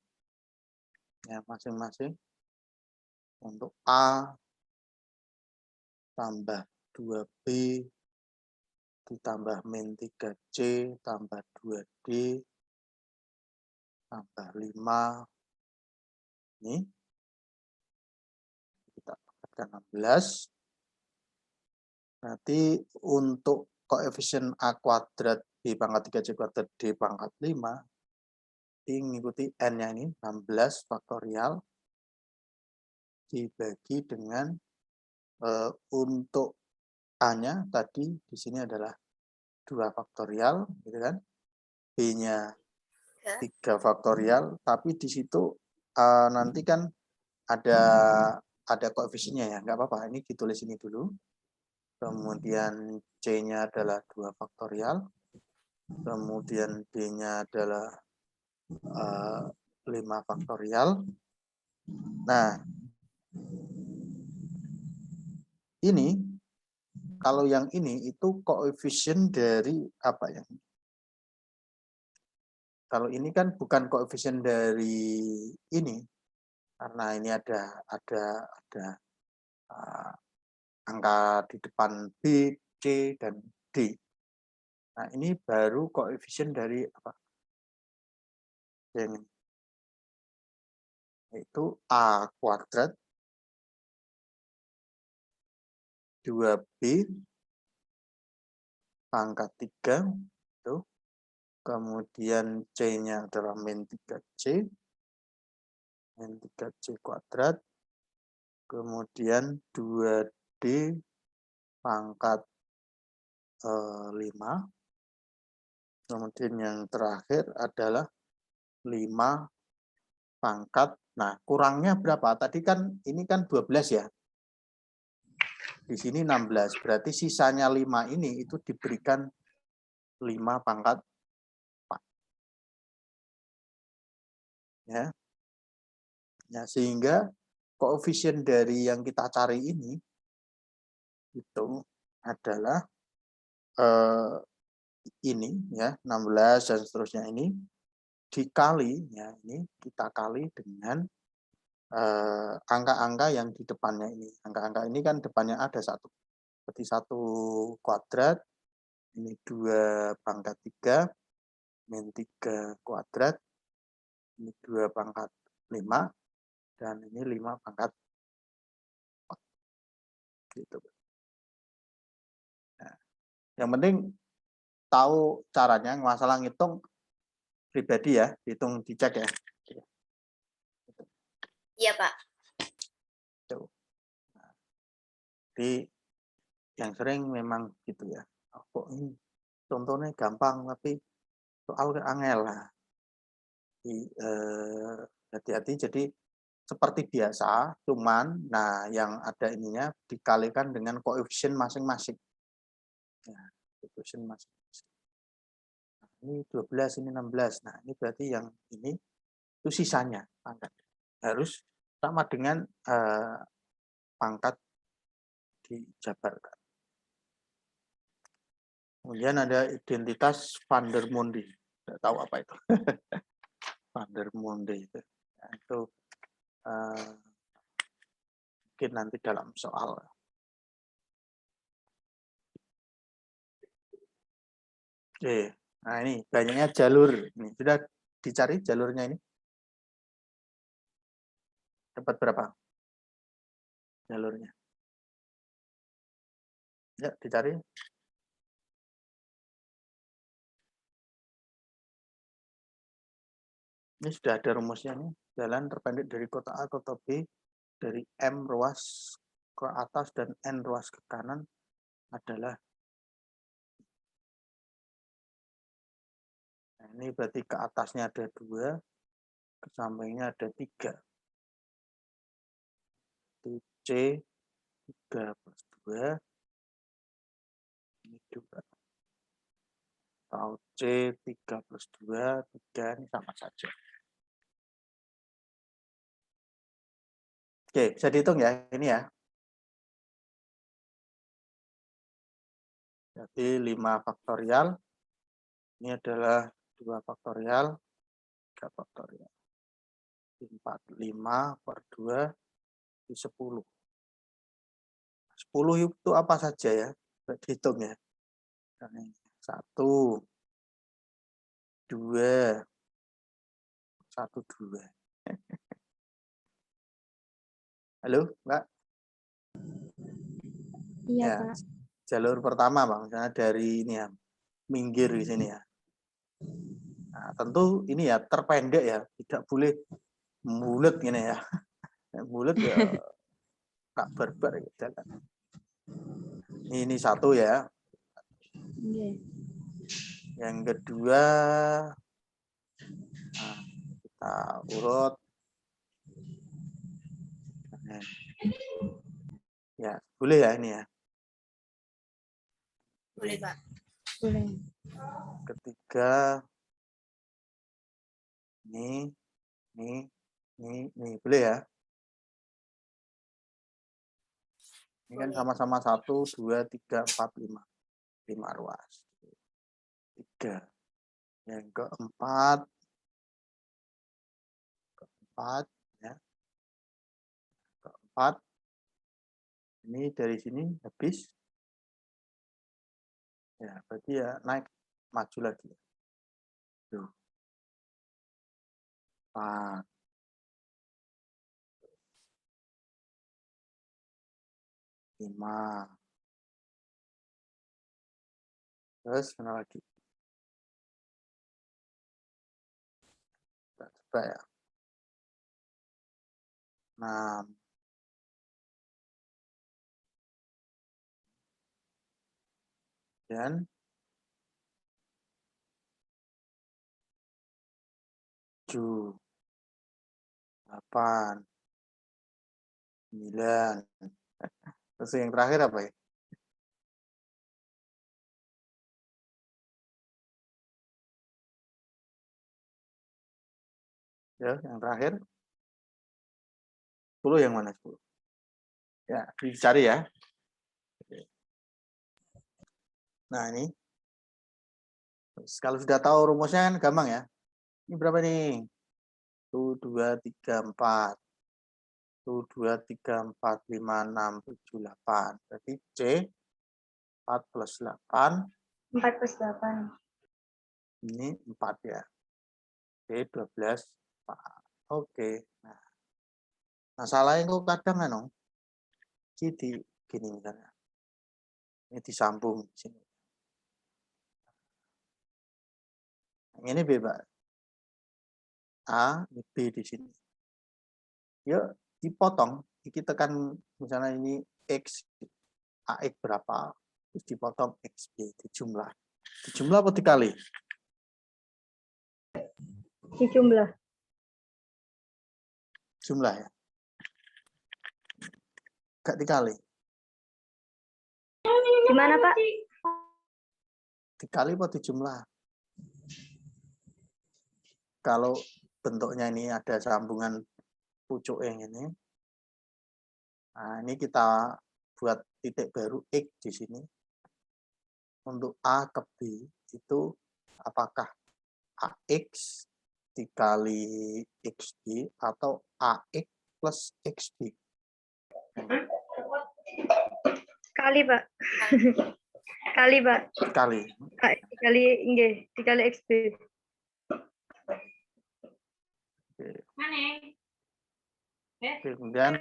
ya, masing-masing untuk A tambah 2B ditambah min 3C tambah 2D tambah 5 ini kita dapatkan 16. Berarti untuk koefisien A kuadrat B pangkat 3C kuadrat D pangkat 5 ini mengikuti N-nya ini 16 faktorial dibagi dengan untuk A-nya tadi di sini adalah 2 faktorial, gitu kan? B-nya 3 faktorial, tapi di situ nanti kan ada koefisiennya ya, nggak apa-apa. Ini ditulis ini dulu. Kemudian C-nya adalah 2 faktorial. Kemudian D-nya adalah 5 faktorial. Nah, ini kalau yang ini itu koefisien dari apa ya? Kalau ini kan bukan koefisien dari ini, karena ini ada angka di depan B, C, dan D. Nah, ini baru koefisien dari apa? Yang ini. Yaitu A kuadrat 2B pangkat 3 itu. Kemudian C-nya adalah min 3C. Min 3C kuadrat. Kemudian 2D pangkat 5. Kemudian yang terakhir adalah 5 pangkat. Nah, kurangnya berapa? Tadi kan ini kan 12 ya. Di sini 16. Berarti sisanya 5 ini itu diberikan 5 pangkat 4. Ya. Ya, sehingga koefisien dari yang kita cari ini itu adalah ini ya, 16 dan seterusnya ini dikali ya, ini kita kali dengan angka-angka yang di depannya ini. Angka-angka ini kan depannya ada 1. Berarti 1 kuadrat, ini 2 pangkat 3, min 3 kuadrat, ini 2 pangkat 5, dan ini 5 pangkat 4. Gitu. Nah, yang penting tahu caranya, masalah ngitung pribadi ya, hitung dicek ya. Iya, Pak. Nah, jadi yang sering memang gitu ya. Kok ini contohnya gampang tapi soal angel lah. Hati-hati. Jadi seperti biasa, cuman nah yang ada ininya dikalikan dengan koefisien masing-masing. Ya, koefisien masing-masing. Nah, ini 12, ini 16. Nah, ini berarti yang ini itu sisanya pangkat. Harus sama dengan pangkat dijabarkan. Kemudian ada identitas Van der Monde. Tidak tahu apa itu. Van der Monde itu. Nah, itu mungkin nanti dalam soal. Oke. Nah ini banyaknya jalur. Ini sudah dicari jalurnya ini. Dapat berapa? Jalurnya. Ya, dicari. Ini sudah ada rumusnya nih. Jalan terpendek dari kota A ke kota B dari M ruas ke atas dan N ruas ke kanan adalah. Nah, ini berarti ke atasnya ada 2, ke sampingnya ada 3. Itu C 3 plus 2. Ini 2. Atau C 3 plus 2, 3 ini sama saja. Oke, bisa dihitung ya, ini ya. Jadi 5 faktorial. Ini adalah 2 faktorial, 3 faktorial. 4, 5 per 2, 10. 10 itu apa saja ya? Dihitung ya. 1, 2, 1, 2. Halo, Mbak? Iya, Ya, Pak. jalur pertama, Bang, misalnya dari ini ya, minggir di sini ya. Nah, tentu ini ya terpendek ya, tidak boleh bulat gini ya. Bulat ya tak barbar gitu kan. Ini 1 ya. Iya. Yang kedua, nah, kita urut. Ya, boleh ya ini ya. Boleh, Pak. Boleh. Ketiga, ini, boleh ya. Ini kan sama-sama 1, 2, 3, 4, 5. 5 ruas. 3. Yang keempat ya. Keempat. Ini dari sini habis. Ya, berarti ya naik maju lagi. Tuh. 4. 5. Terus mana lagi? Kita coba ya. 6. Dan 7. 8. 9. Terus yang terakhir apa ya? Ya, yang terakhir 10 yang mana 10? Ya, dicari ya. Nah, ini. Terus, kalau sudah tahu rumusnya kan gampang ya. Ini berapa nih? 1, 2, 3, 4. 1, 2, 3, 4, 5, 6, 7, 8. Berarti C 4 plus 8. 4 plus 8. Ini 4 ya. C 12. 4. Oke. Nah, masalahnya kok kadang kan, gini misalnya. Ini disambung di sini. Ini bebas. A, B di sini. Yuk, dipotong. Kita tekan misalnya ini X, AX berapa. Terus dipotong XB, dijumlah. Dijumlah apa dikali? Dijumlah. Jumlah ya. Gak dikali. Gimana, Pak? Dikali apa dijumlah? Kalau bentuknya ini ada sambungan pucuk yang ini. Nah, ini kita buat titik baru X di sini. untuk A ke B itu apakah AX dikali XB atau AX plus XB? Kali, Pak. Kali, Pak. Kali. Dikali nggih, dikali XB. Kemudian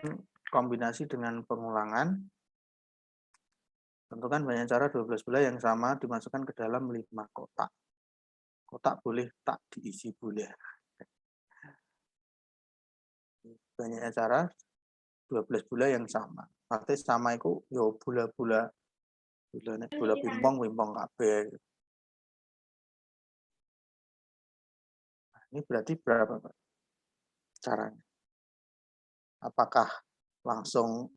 kombinasi dengan pengulangan. Tentukan banyak cara 12 bola yang sama dimasukkan ke dalam 5 kotak. Kotak boleh tak diisi boleh. Banyaknya cara 12 bola yang sama. Artinya sama itu yo bola-bola bola pimpong kabeh. Nah, ini berarti berapa, Pak? Caranya. Apakah langsung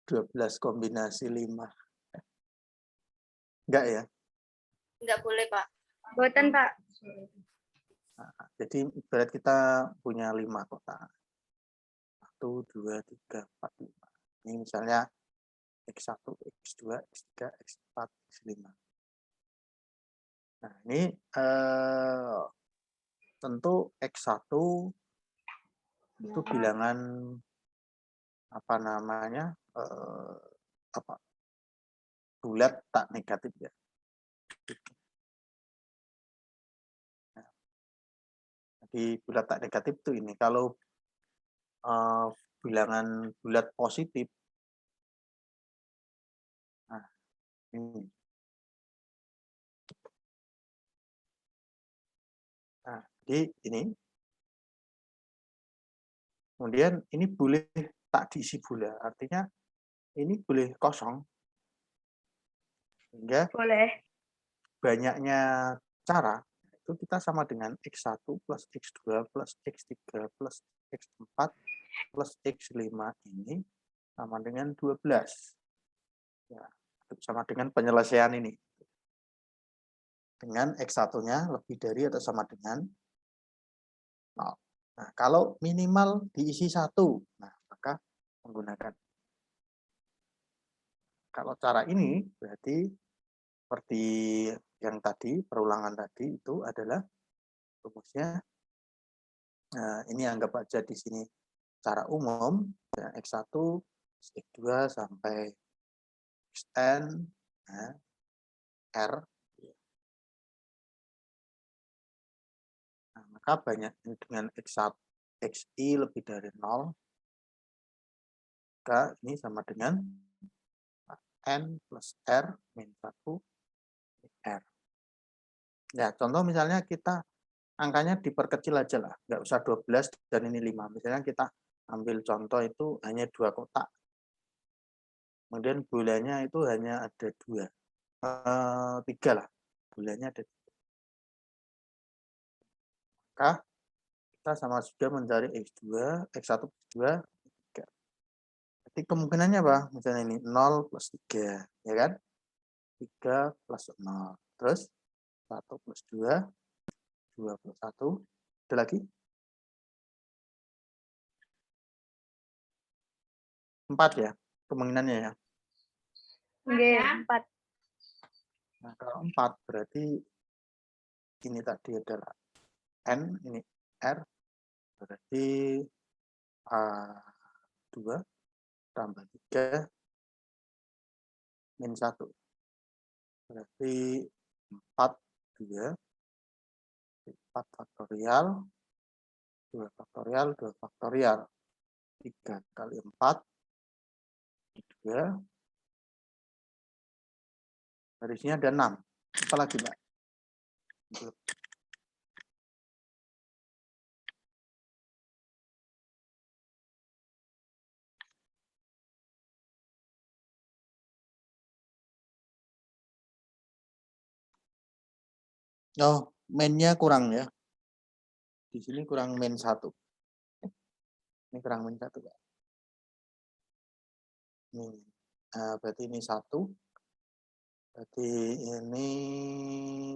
12 kombinasi 5? Enggak ya? Enggak boleh, Pak. Boten, Pak. Nah, jadi ibarat kita punya 5 kotak. 1, 2, 3, 4, 5. Ini misalnya X1, X2, X3, X4, X5. Nah, ini tentu X1 itu bilangan apa namanya bulat tak negatif ya. Nah, jadi bulat tak negatif itu ini kalau bilangan bulat positif. Nah, ini. Nah, jadi ini. Kemudian ini boleh tak diisi bola, artinya ini boleh kosong. Sehingga Boleh. banyaknya cara itu kita sama dengan X1 plus X2 plus X3 plus X4 plus X5 ini sama dengan 12. Ya, sama dengan penyelesaian ini. Dengan X1-nya lebih dari atau sama dengan 0. Nah, kalau minimal diisi 1, nah maka menggunakan. Kalau cara ini berarti seperti yang tadi, perulangan tadi itu adalah rumusnya. Nah, ini anggap aja di sini cara umum, ya, X1, X2 sampai Xn, nah, R. Nah, maka banyak dengan X1, Xi lebih dari 0, maka ini sama dengan N plus R min 1 R. Ya, contoh misalnya kita angkanya diperkecil aja lah, nggak usah 12 dan ini 5. Misalnya kita ambil contoh itu hanya 2 kotak. Kemudian bolanya itu hanya ada 2. 3 lah. Bolanya ada 3. Maka kita sama sudah mencari X2, X1 plus 2, 3. Jadi kemungkinannya apa? Misalnya ini 0 plus 3, ya kan? 3 plus 0. Terus 1 plus 2, 2 plus 1. Ada lagi? 4 ya, kemungkinannya ya. Nggih, 4. Nah, kalau 4 berarti ini tadi adalah N, ini R, berarti A2 tambah 3 min 1. Berarti 4, 2, 4 faktorial, 2 faktorial, 2 faktorial. 3 kali 4, 2. Harusnya ada 6. Apa lagi, Mbak? Oh, min-nya kurang ya. Di sini kurang min 1. Ini kurang min 1, Pak. Ini. Berarti ini 1. Berarti ini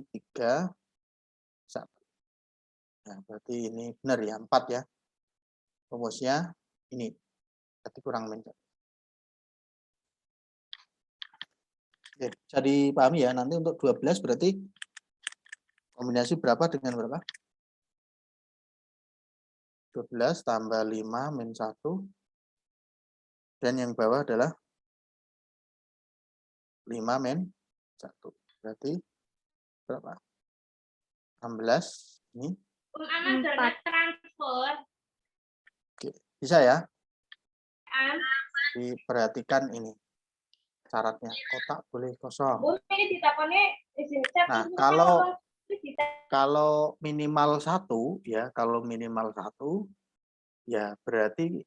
3. 1. Nah, berarti ini benar ya, 4 ya. Rumusnya ini. Berarti kurang min 1. Oke, bisa dipahami ya, nanti untuk 12 berarti kombinasi berapa dengan berapa? 12 tambah 5 min 1. Dan yang bawah adalah 5 min 1. Berarti berapa? 16. Ini. Empat. transfer. Oke, bisa ya? Diperhatikan ini syaratnya, kotak boleh kosong. Nah, kalau minimal 1 ya, kalau minimal 1 ya berarti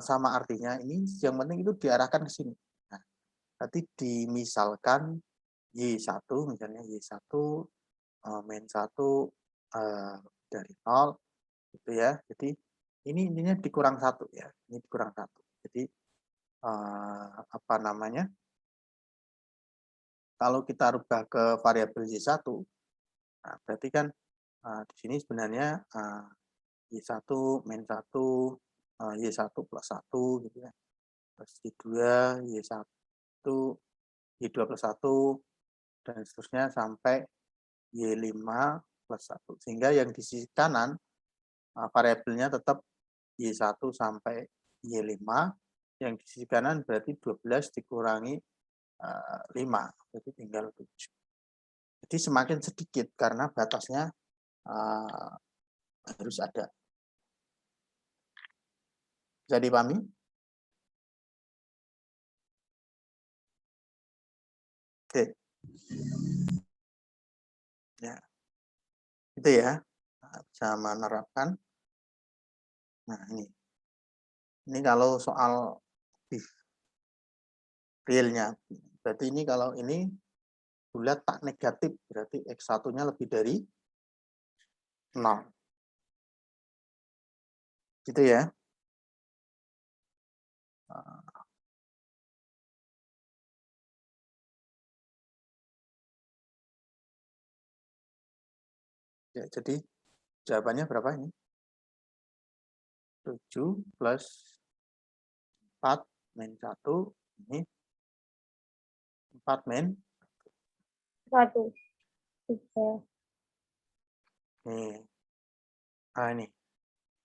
sama artinya ini yang penting itu diarahkan ke sini. Nah, berarti dimisalkan Y1 misalnya Y1 min 1 dari 0 gitu ya. Jadi ini intinya dikurang 1 ya. Ini dikurang 1. Jadi apa namanya? Kalau kita rubah ke variabel Y1, nah berarti kan di sini sebenarnya Y1 min 1 Y1 plus 1 gitu ya. Plus Y2, Y1, Y2 plus 1 dan seterusnya sampai Y5 plus 1. Sehingga yang di sisi kanan variabelnya tetap Y1 sampai Y5, yang di sisi kanan berarti 12 dikurangi 5, berarti tinggal 7. Jadi semakin sedikit karena batasnya harus ada. Bisa dipahami? Oke. Ya. Itu ya. Bisa menerapkan. Nah, ini. Ini kalau soal realnya. Berarti ini kalau ini bulat tak negatif, berarti X1-nya lebih dari 0. Gitu ya. Ya, jadi jawabannya berapa ini? 7 plus 4 min 1. Ini 4 min 1. 3. Nih. Nah, ini.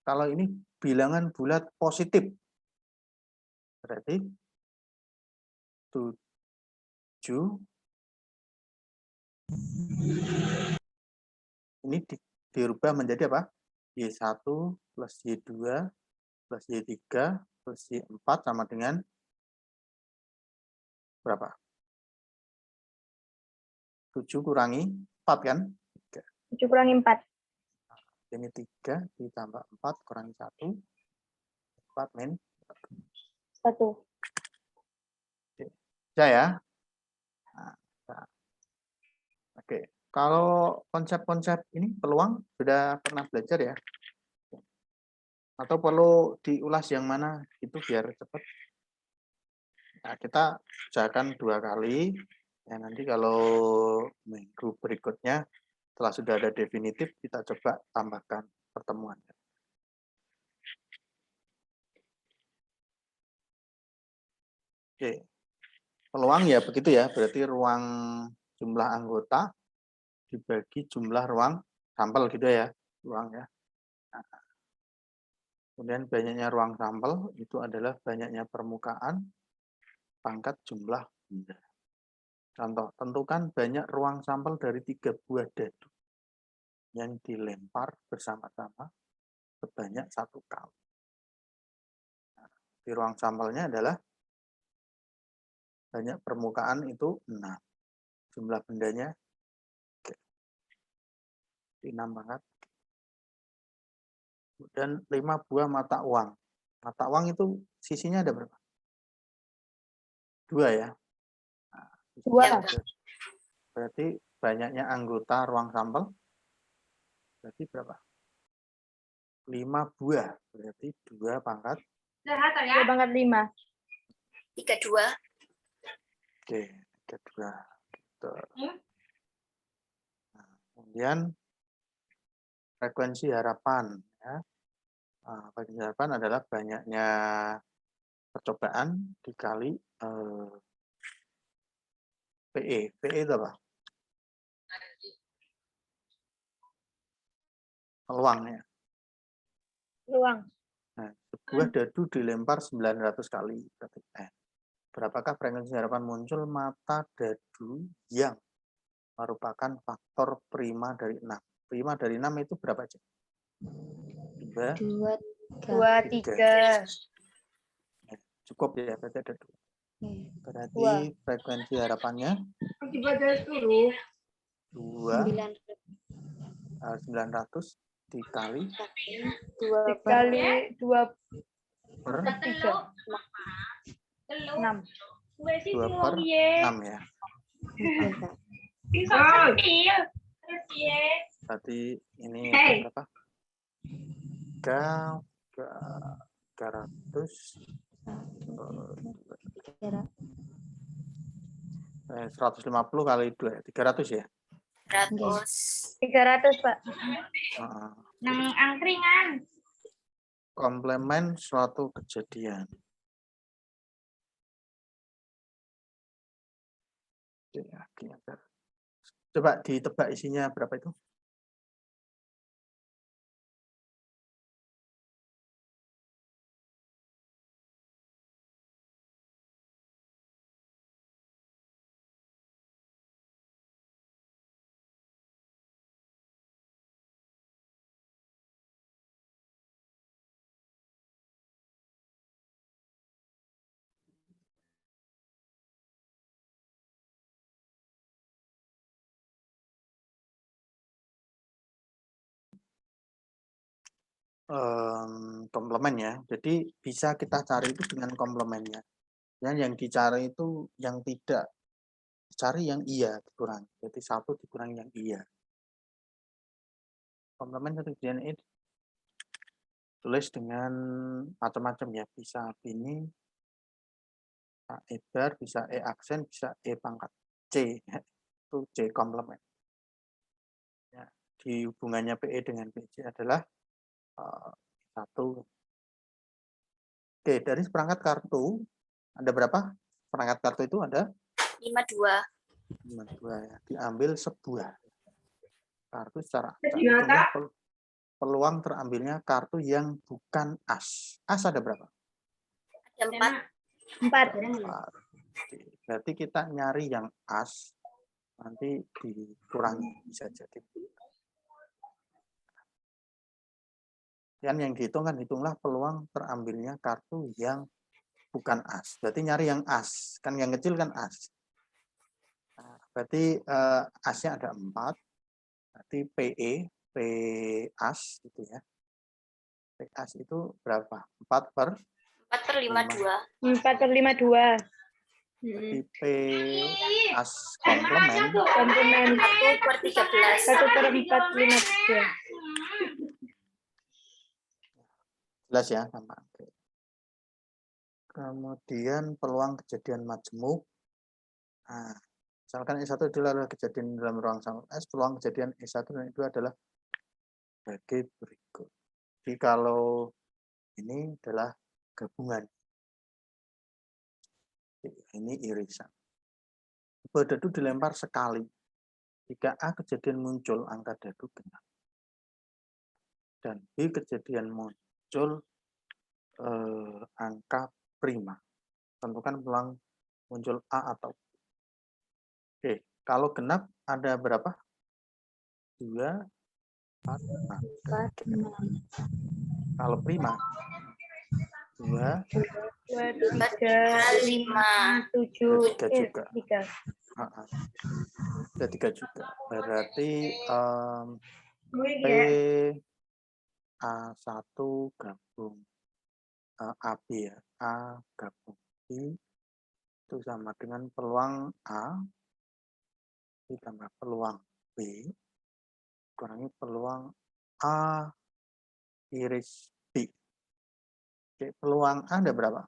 Kalau ini bilangan bulat positif. Berarti 7. Ini dirubah menjadi apa? Y1 plus Y2 plus Y3 plus Y4 sama dengan berapa? 7 kurangi 4 kan? 7 kurangi 4. Ini 3 ditambah 4 kurangi 1. 4 min 1. Bisa ya? Nah. Oke. Kalau konsep-konsep ini peluang sudah pernah belajar ya? Atau perlu diulas yang mana? Itu biar cepat. Nah, kita usahakan 2 kali. Ya, nanti kalau minggu berikutnya, setelah sudah ada definitif, kita coba tambahkan pertemuan. Oke. Peluang ya begitu ya. Berarti ruang jumlah anggota dibagi jumlah ruang sampel gitu ya. Ruang ya. Nah, kemudian banyaknya ruang sampel itu adalah banyaknya permukaan pangkat jumlah benda. Contoh, tentukan banyak ruang sampel dari 3 buah dadu yang dilempar bersama-sama sebanyak 1 kali. Nah, di ruang sampelnya adalah banyak permukaan itu 6. Jumlah bendanya 6 banget. Dan 5 buah mata uang. Mata uang itu sisinya ada berapa? 2 ya. Nah, 2. berarti banyaknya anggota ruang sampel berarti berapa? 5 buah. Berarti 2 pangkat 2 pangkat 5. 32. Oke, 32. Gitu. Nah, kemudian frekuensi harapan ya. Frekuensi harapan adalah banyaknya percobaan dikali PE. PE itu apa? Peluang ya. Peluang. Nah, sebuah dadu dilempar 900 kali. Berarti berapakah frekuensi harapan muncul mata dadu yang merupakan faktor prima dari 6? Prima dari 6 itu berapa aja? 2, 2, 3. cukup ya, berarti ada 2. Berarti 2. frekuensi harapannya 2 900 dikali 2 kali 2 per 3. 6. 2 per 6 ya. Berarti ini berapa? 300 150 kali 2 300 ya. 300, Pak. Nang angkringan. Komplemen suatu kejadian. Coba ditebak isinya berapa itu? Komplemen ya. Jadi bisa kita cari itu dengan komplemennya. Yang dicari itu yang tidak, cari yang iya dikurangi. Jadi 1 dikurangi yang iya. Komplemen satu kejadian ini tulis dengan macam-macam ya. Bisa ini, bisa E bar, bisa E aksen, bisa E pangkat C. Itu C komplemen. Ya, di hubungannya PE dengan PC adalah 1. Oke, dari seperangkat kartu, ada berapa? Perangkat kartu itu ada? 52. 52 ya. Diambil sebuah kartu secara acak. Peluang terambilnya kartu yang bukan as. As ada berapa? Ada 4. 4. Berarti kita nyari yang as, nanti dikurangi, bisa jadi. Yang dihitung kan, hitunglah peluang terambilnya kartu yang bukan as. Berarti nyari yang as. Kan yang kecil kan as. Nah, berarti asnya ada 4. Berarti PE, P as gitu ya. P as itu berapa? 4 per 4/52. 4/52. Berarti P as komplemen 1/13. 1/4/52. jelas ya sama. Kemudian peluang kejadian majemuk. Nah, misalkan E1 adalah kejadian dalam ruang sama S, peluang kejadian E1 dan E2 adalah sebagai berikut. Jadi kalau ini adalah gabungan. Ini irisan. Sebuah dadu dilempar sekali. Jika A kejadian muncul angka dadu genap. Dan B kejadian muncul angka prima. Tentukan peluang muncul A atau B. Oke, kalau genap ada berapa? 2, 4, 6. Kalau prima 2, 3, 5, 7, 3 juga. 3. Ada 3 juga. Berarti P A1 gabung AB ya. A gabung B itu sama dengan peluang A ditambah peluang B kurangi peluang A iris B. Oke, peluang A ada berapa?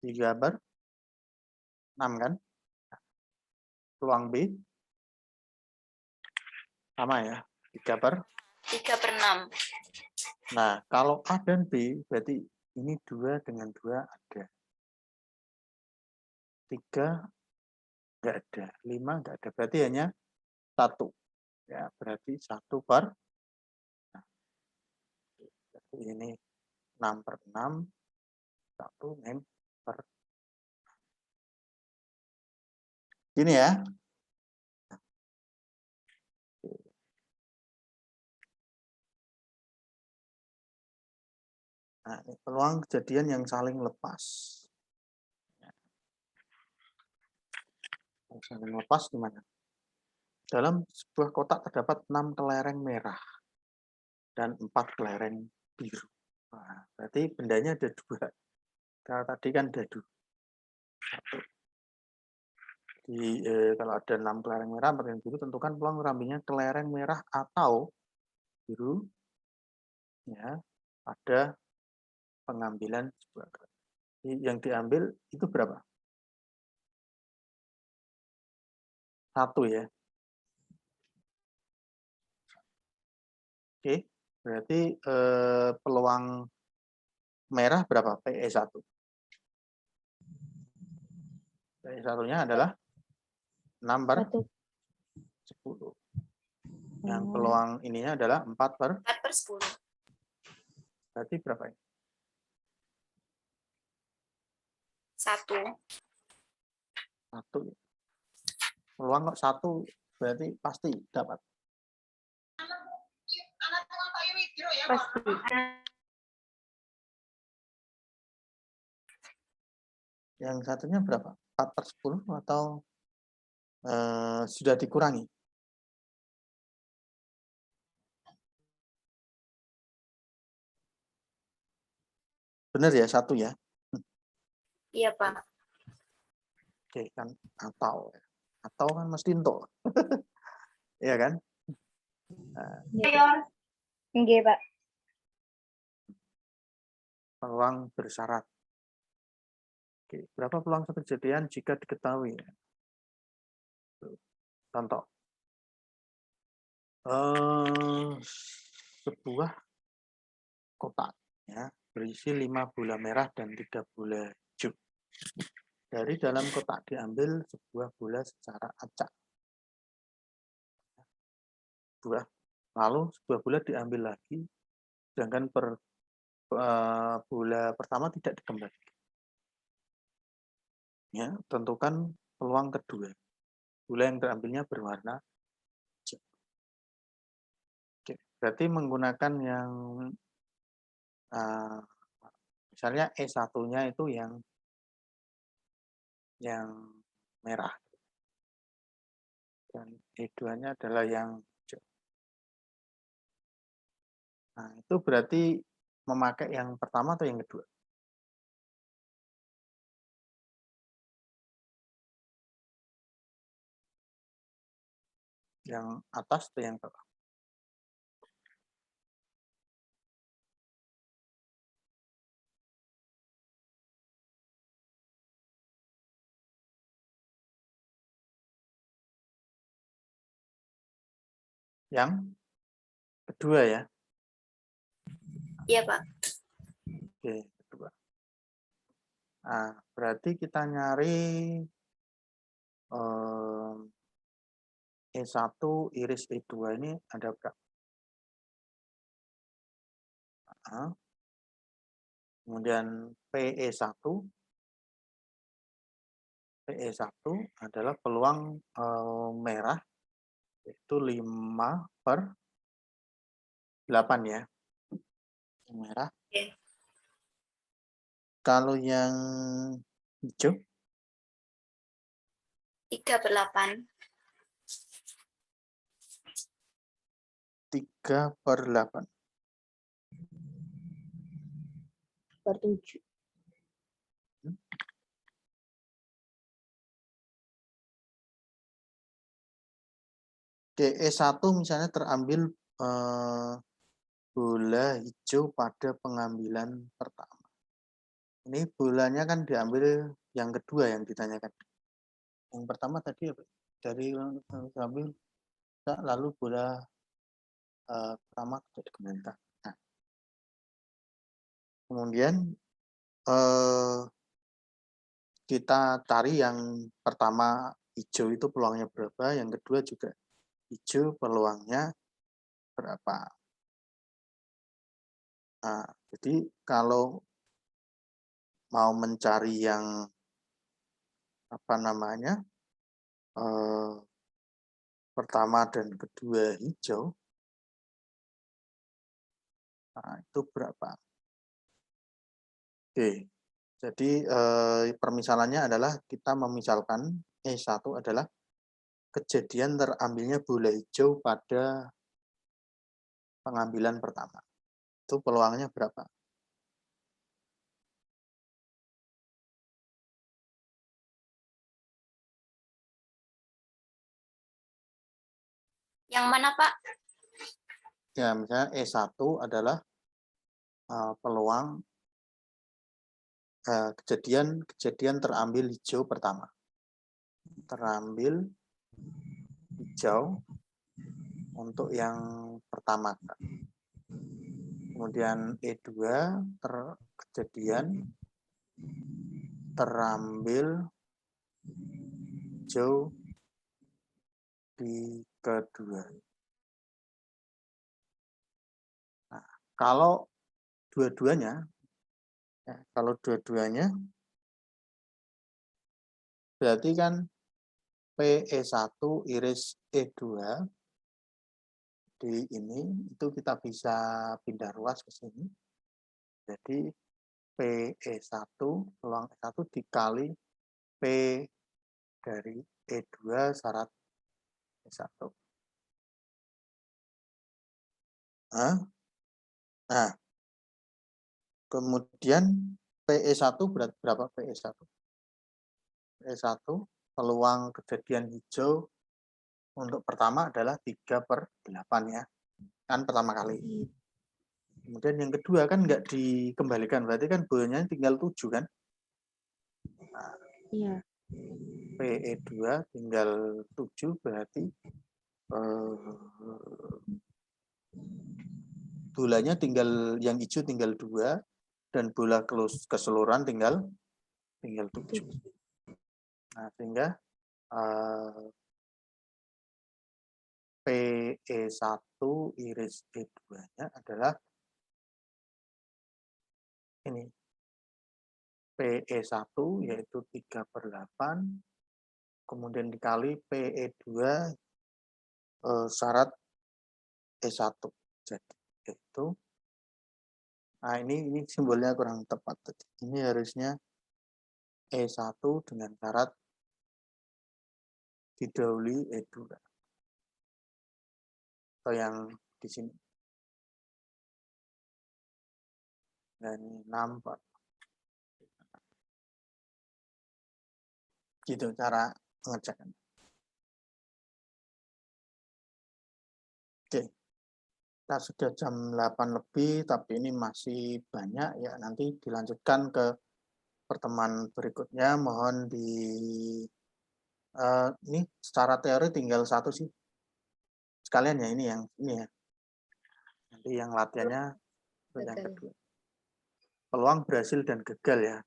3 per 6 kan? Peluang B sama ya, 3 per 3/6. Nah, kalau A dan B berarti ini 2 dengan 2 ada 3 Enggak ada. 5 enggak ada. Berarti hanya 1. Ya, berarti 1 per. Nah, berarti ini 6/6. 1 mem per. Ini ya. Nah, ini peluang kejadian yang saling lepas. Yang saling lepas gimana? Dalam sebuah kotak terdapat 6 kelereng merah dan 4 kelereng biru. Nah, berarti bendanya ada 2. Kalau tadi kan ada 2. Kalau ada 6 kelereng merah, 4 kelereng biru, tentukan peluang terambilnya kelereng merah atau biru ya pada pengambilan sebuah kelereng. Yang diambil itu berapa? 1 ya. Oke, berarti peluang merah berapa? PE1. PE1-nya adalah 6/10. Yang peluang ininya adalah 4/10. Berarti berapa ini? 1. 1. Peluang kok 1 berarti pasti dapat. Pasti. Yang satunya berapa? 4/10 atau sudah dikurangi? Benar ya, 1 ya? Iya, Pak. Oke, kan atau kan mesti entuk. Iya kan? Nah, Nggih, Pak. peluang bersyarat. Oke, berapa peluang satu kejadian jika diketahui? Contoh. Sebuah kotak ya, berisi 5 bola merah dan 3 bola hijau. Dari dalam kotak diambil sebuah bola secara acak. Lalu sebuah bola diambil lagi, sedangkan bola pertama tidak dikembalikan. Ya, tentukan peluang kedua. Bola yang terambilnya berwarna hijau. Oke, berarti menggunakan yang misalnya E1-nya itu yang merah. Dan E2-nya adalah yang hijau. Nah, itu berarti memakai yang pertama atau yang kedua? Yang atas atau yang bawah? Yang kedua ya? Iya, Pak. Oke, kedua. Nah, berarti kita nyari E1 iris E2 ini ada berapa? Kemudian PE1 adalah peluang merah itu 5/8 ya. Yang merah. Oke. Kalau yang hijau? 3/8. 3/8. Per 7. Oke, E1 misalnya terambil bola hijau pada pengambilan pertama. Ini bolanya kan diambil yang kedua yang ditanyakan. Yang pertama tadi dari ambil lalu bola pertama tidak dikembalikan. Nah, kemudian kita cari yang pertama hijau itu peluangnya berapa, yang kedua juga hijau peluangnya berapa. Nah, jadi kalau mau mencari yang apa namanya pertama dan kedua hijau, nah itu berapa? Oke, jadi permisalannya adalah kita memisalkan E1 adalah kejadian terambilnya bola hijau pada pengambilan pertama. Itu peluangnya berapa? Yang mana, Pak? Ya, misalnya E1 adalah peluang kejadian terambil hijau pertama. Terambil hijau untuk yang pertama. Kemudian E2 kejadian terambil hijau di kedua. Nah, kalau dua-duanya, berarti kan PE1 iris E2 di ini, itu kita bisa pindah ruas ke sini. Jadi PE1, peluang E1 dikali P dari E2 syarat E1. Nah, kemudian PE1 berapa PE1? PE1 peluang kejadian hijau untuk pertama adalah 3/8 ya. Kan pertama kali. Kemudian yang kedua kan nggak dikembalikan, berarti kan bolanya tinggal 7 kan? Nah, Iya. PE2 tinggal 7 berarti bolanya tinggal yang hijau tinggal 2 dan bola keseluruhan tinggal 7. Nah, sehingga PE1 iris E2-nya adalah ini. PE1 yaitu 3/8, kemudian dikali PE2 syarat E1. Jadi itu, nah ini simbolnya kurang tepat. Ini harusnya E1 dengan syarat didahului E2. Atau yang di sini. Dan 6, Pak. Gitu cara pengecekan. Oke. Kita sudah jam 8 lebih, tapi ini masih banyak ya. Nanti dilanjutkan ke pertemuan berikutnya. Mohon ini secara teori tinggal satu sih. Sekalian ya ini ya. Nanti yang latihannya yang kedua. Peluang berhasil dan gagal ya.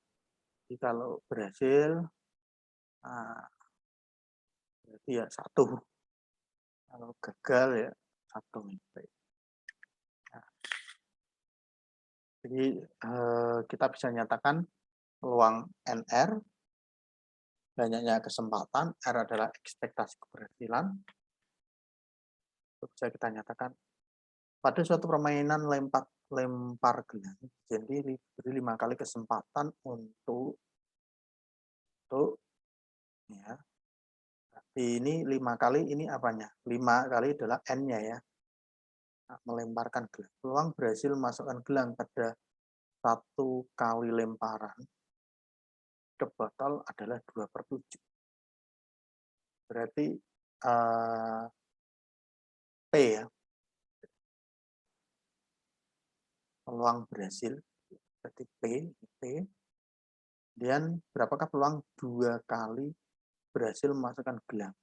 Jadi kalau berhasil, berarti ya 1. Kalau gagal ya 1. Nah, jadi kita bisa nyatakan peluang NR, banyaknya kesempatan, R adalah ekspektasi keberhasilan. Bisa kita nyatakan pada suatu permainan lempar gelang, jadi diberi 5 kali kesempatan untuk ya. Berarti ini 5 kali, ini apanya? 5 kali adalah N-nya ya. Nah, melemparkan gelang. Peluang berhasil masukkan gelang pada 1 kali lemparan ke botol adalah 2/7. Berarti P ya. Peluang berhasil berarti P. Kemudian berapakah peluang 2 kali berhasil memasukkan gelang?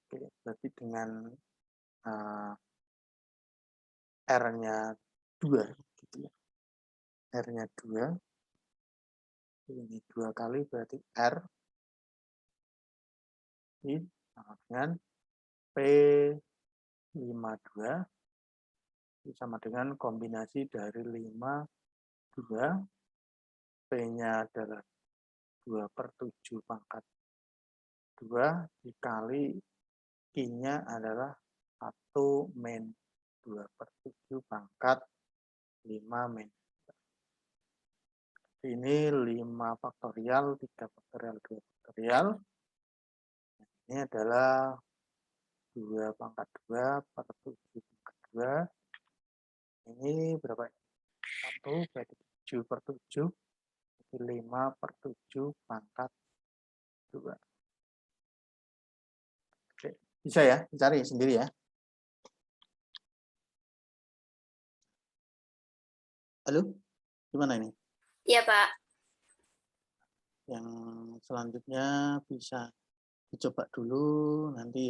Oke, berarti dengan R-nya 2 gitu ya. R-nya 2. Ini 2 kali berarti R sama dengan P52 sama dengan kombinasi dari 5, 2, P-nya adalah 2/7 pangkat 2 dikali Q-nya adalah 1 min 2/7 pangkat 5 min. Ini 5 faktorial, 3 faktorial, 2 faktorial. Ini adalah 2 pangkat 2 per 7 pangkat 2. Ini berapa? 1 berarti 7/7. 5/7 pangkat 2. Oke, bisa ya, cari sendiri ya. Halo, gimana ini? Iya, Pak. Yang selanjutnya bisa dicoba dulu, nanti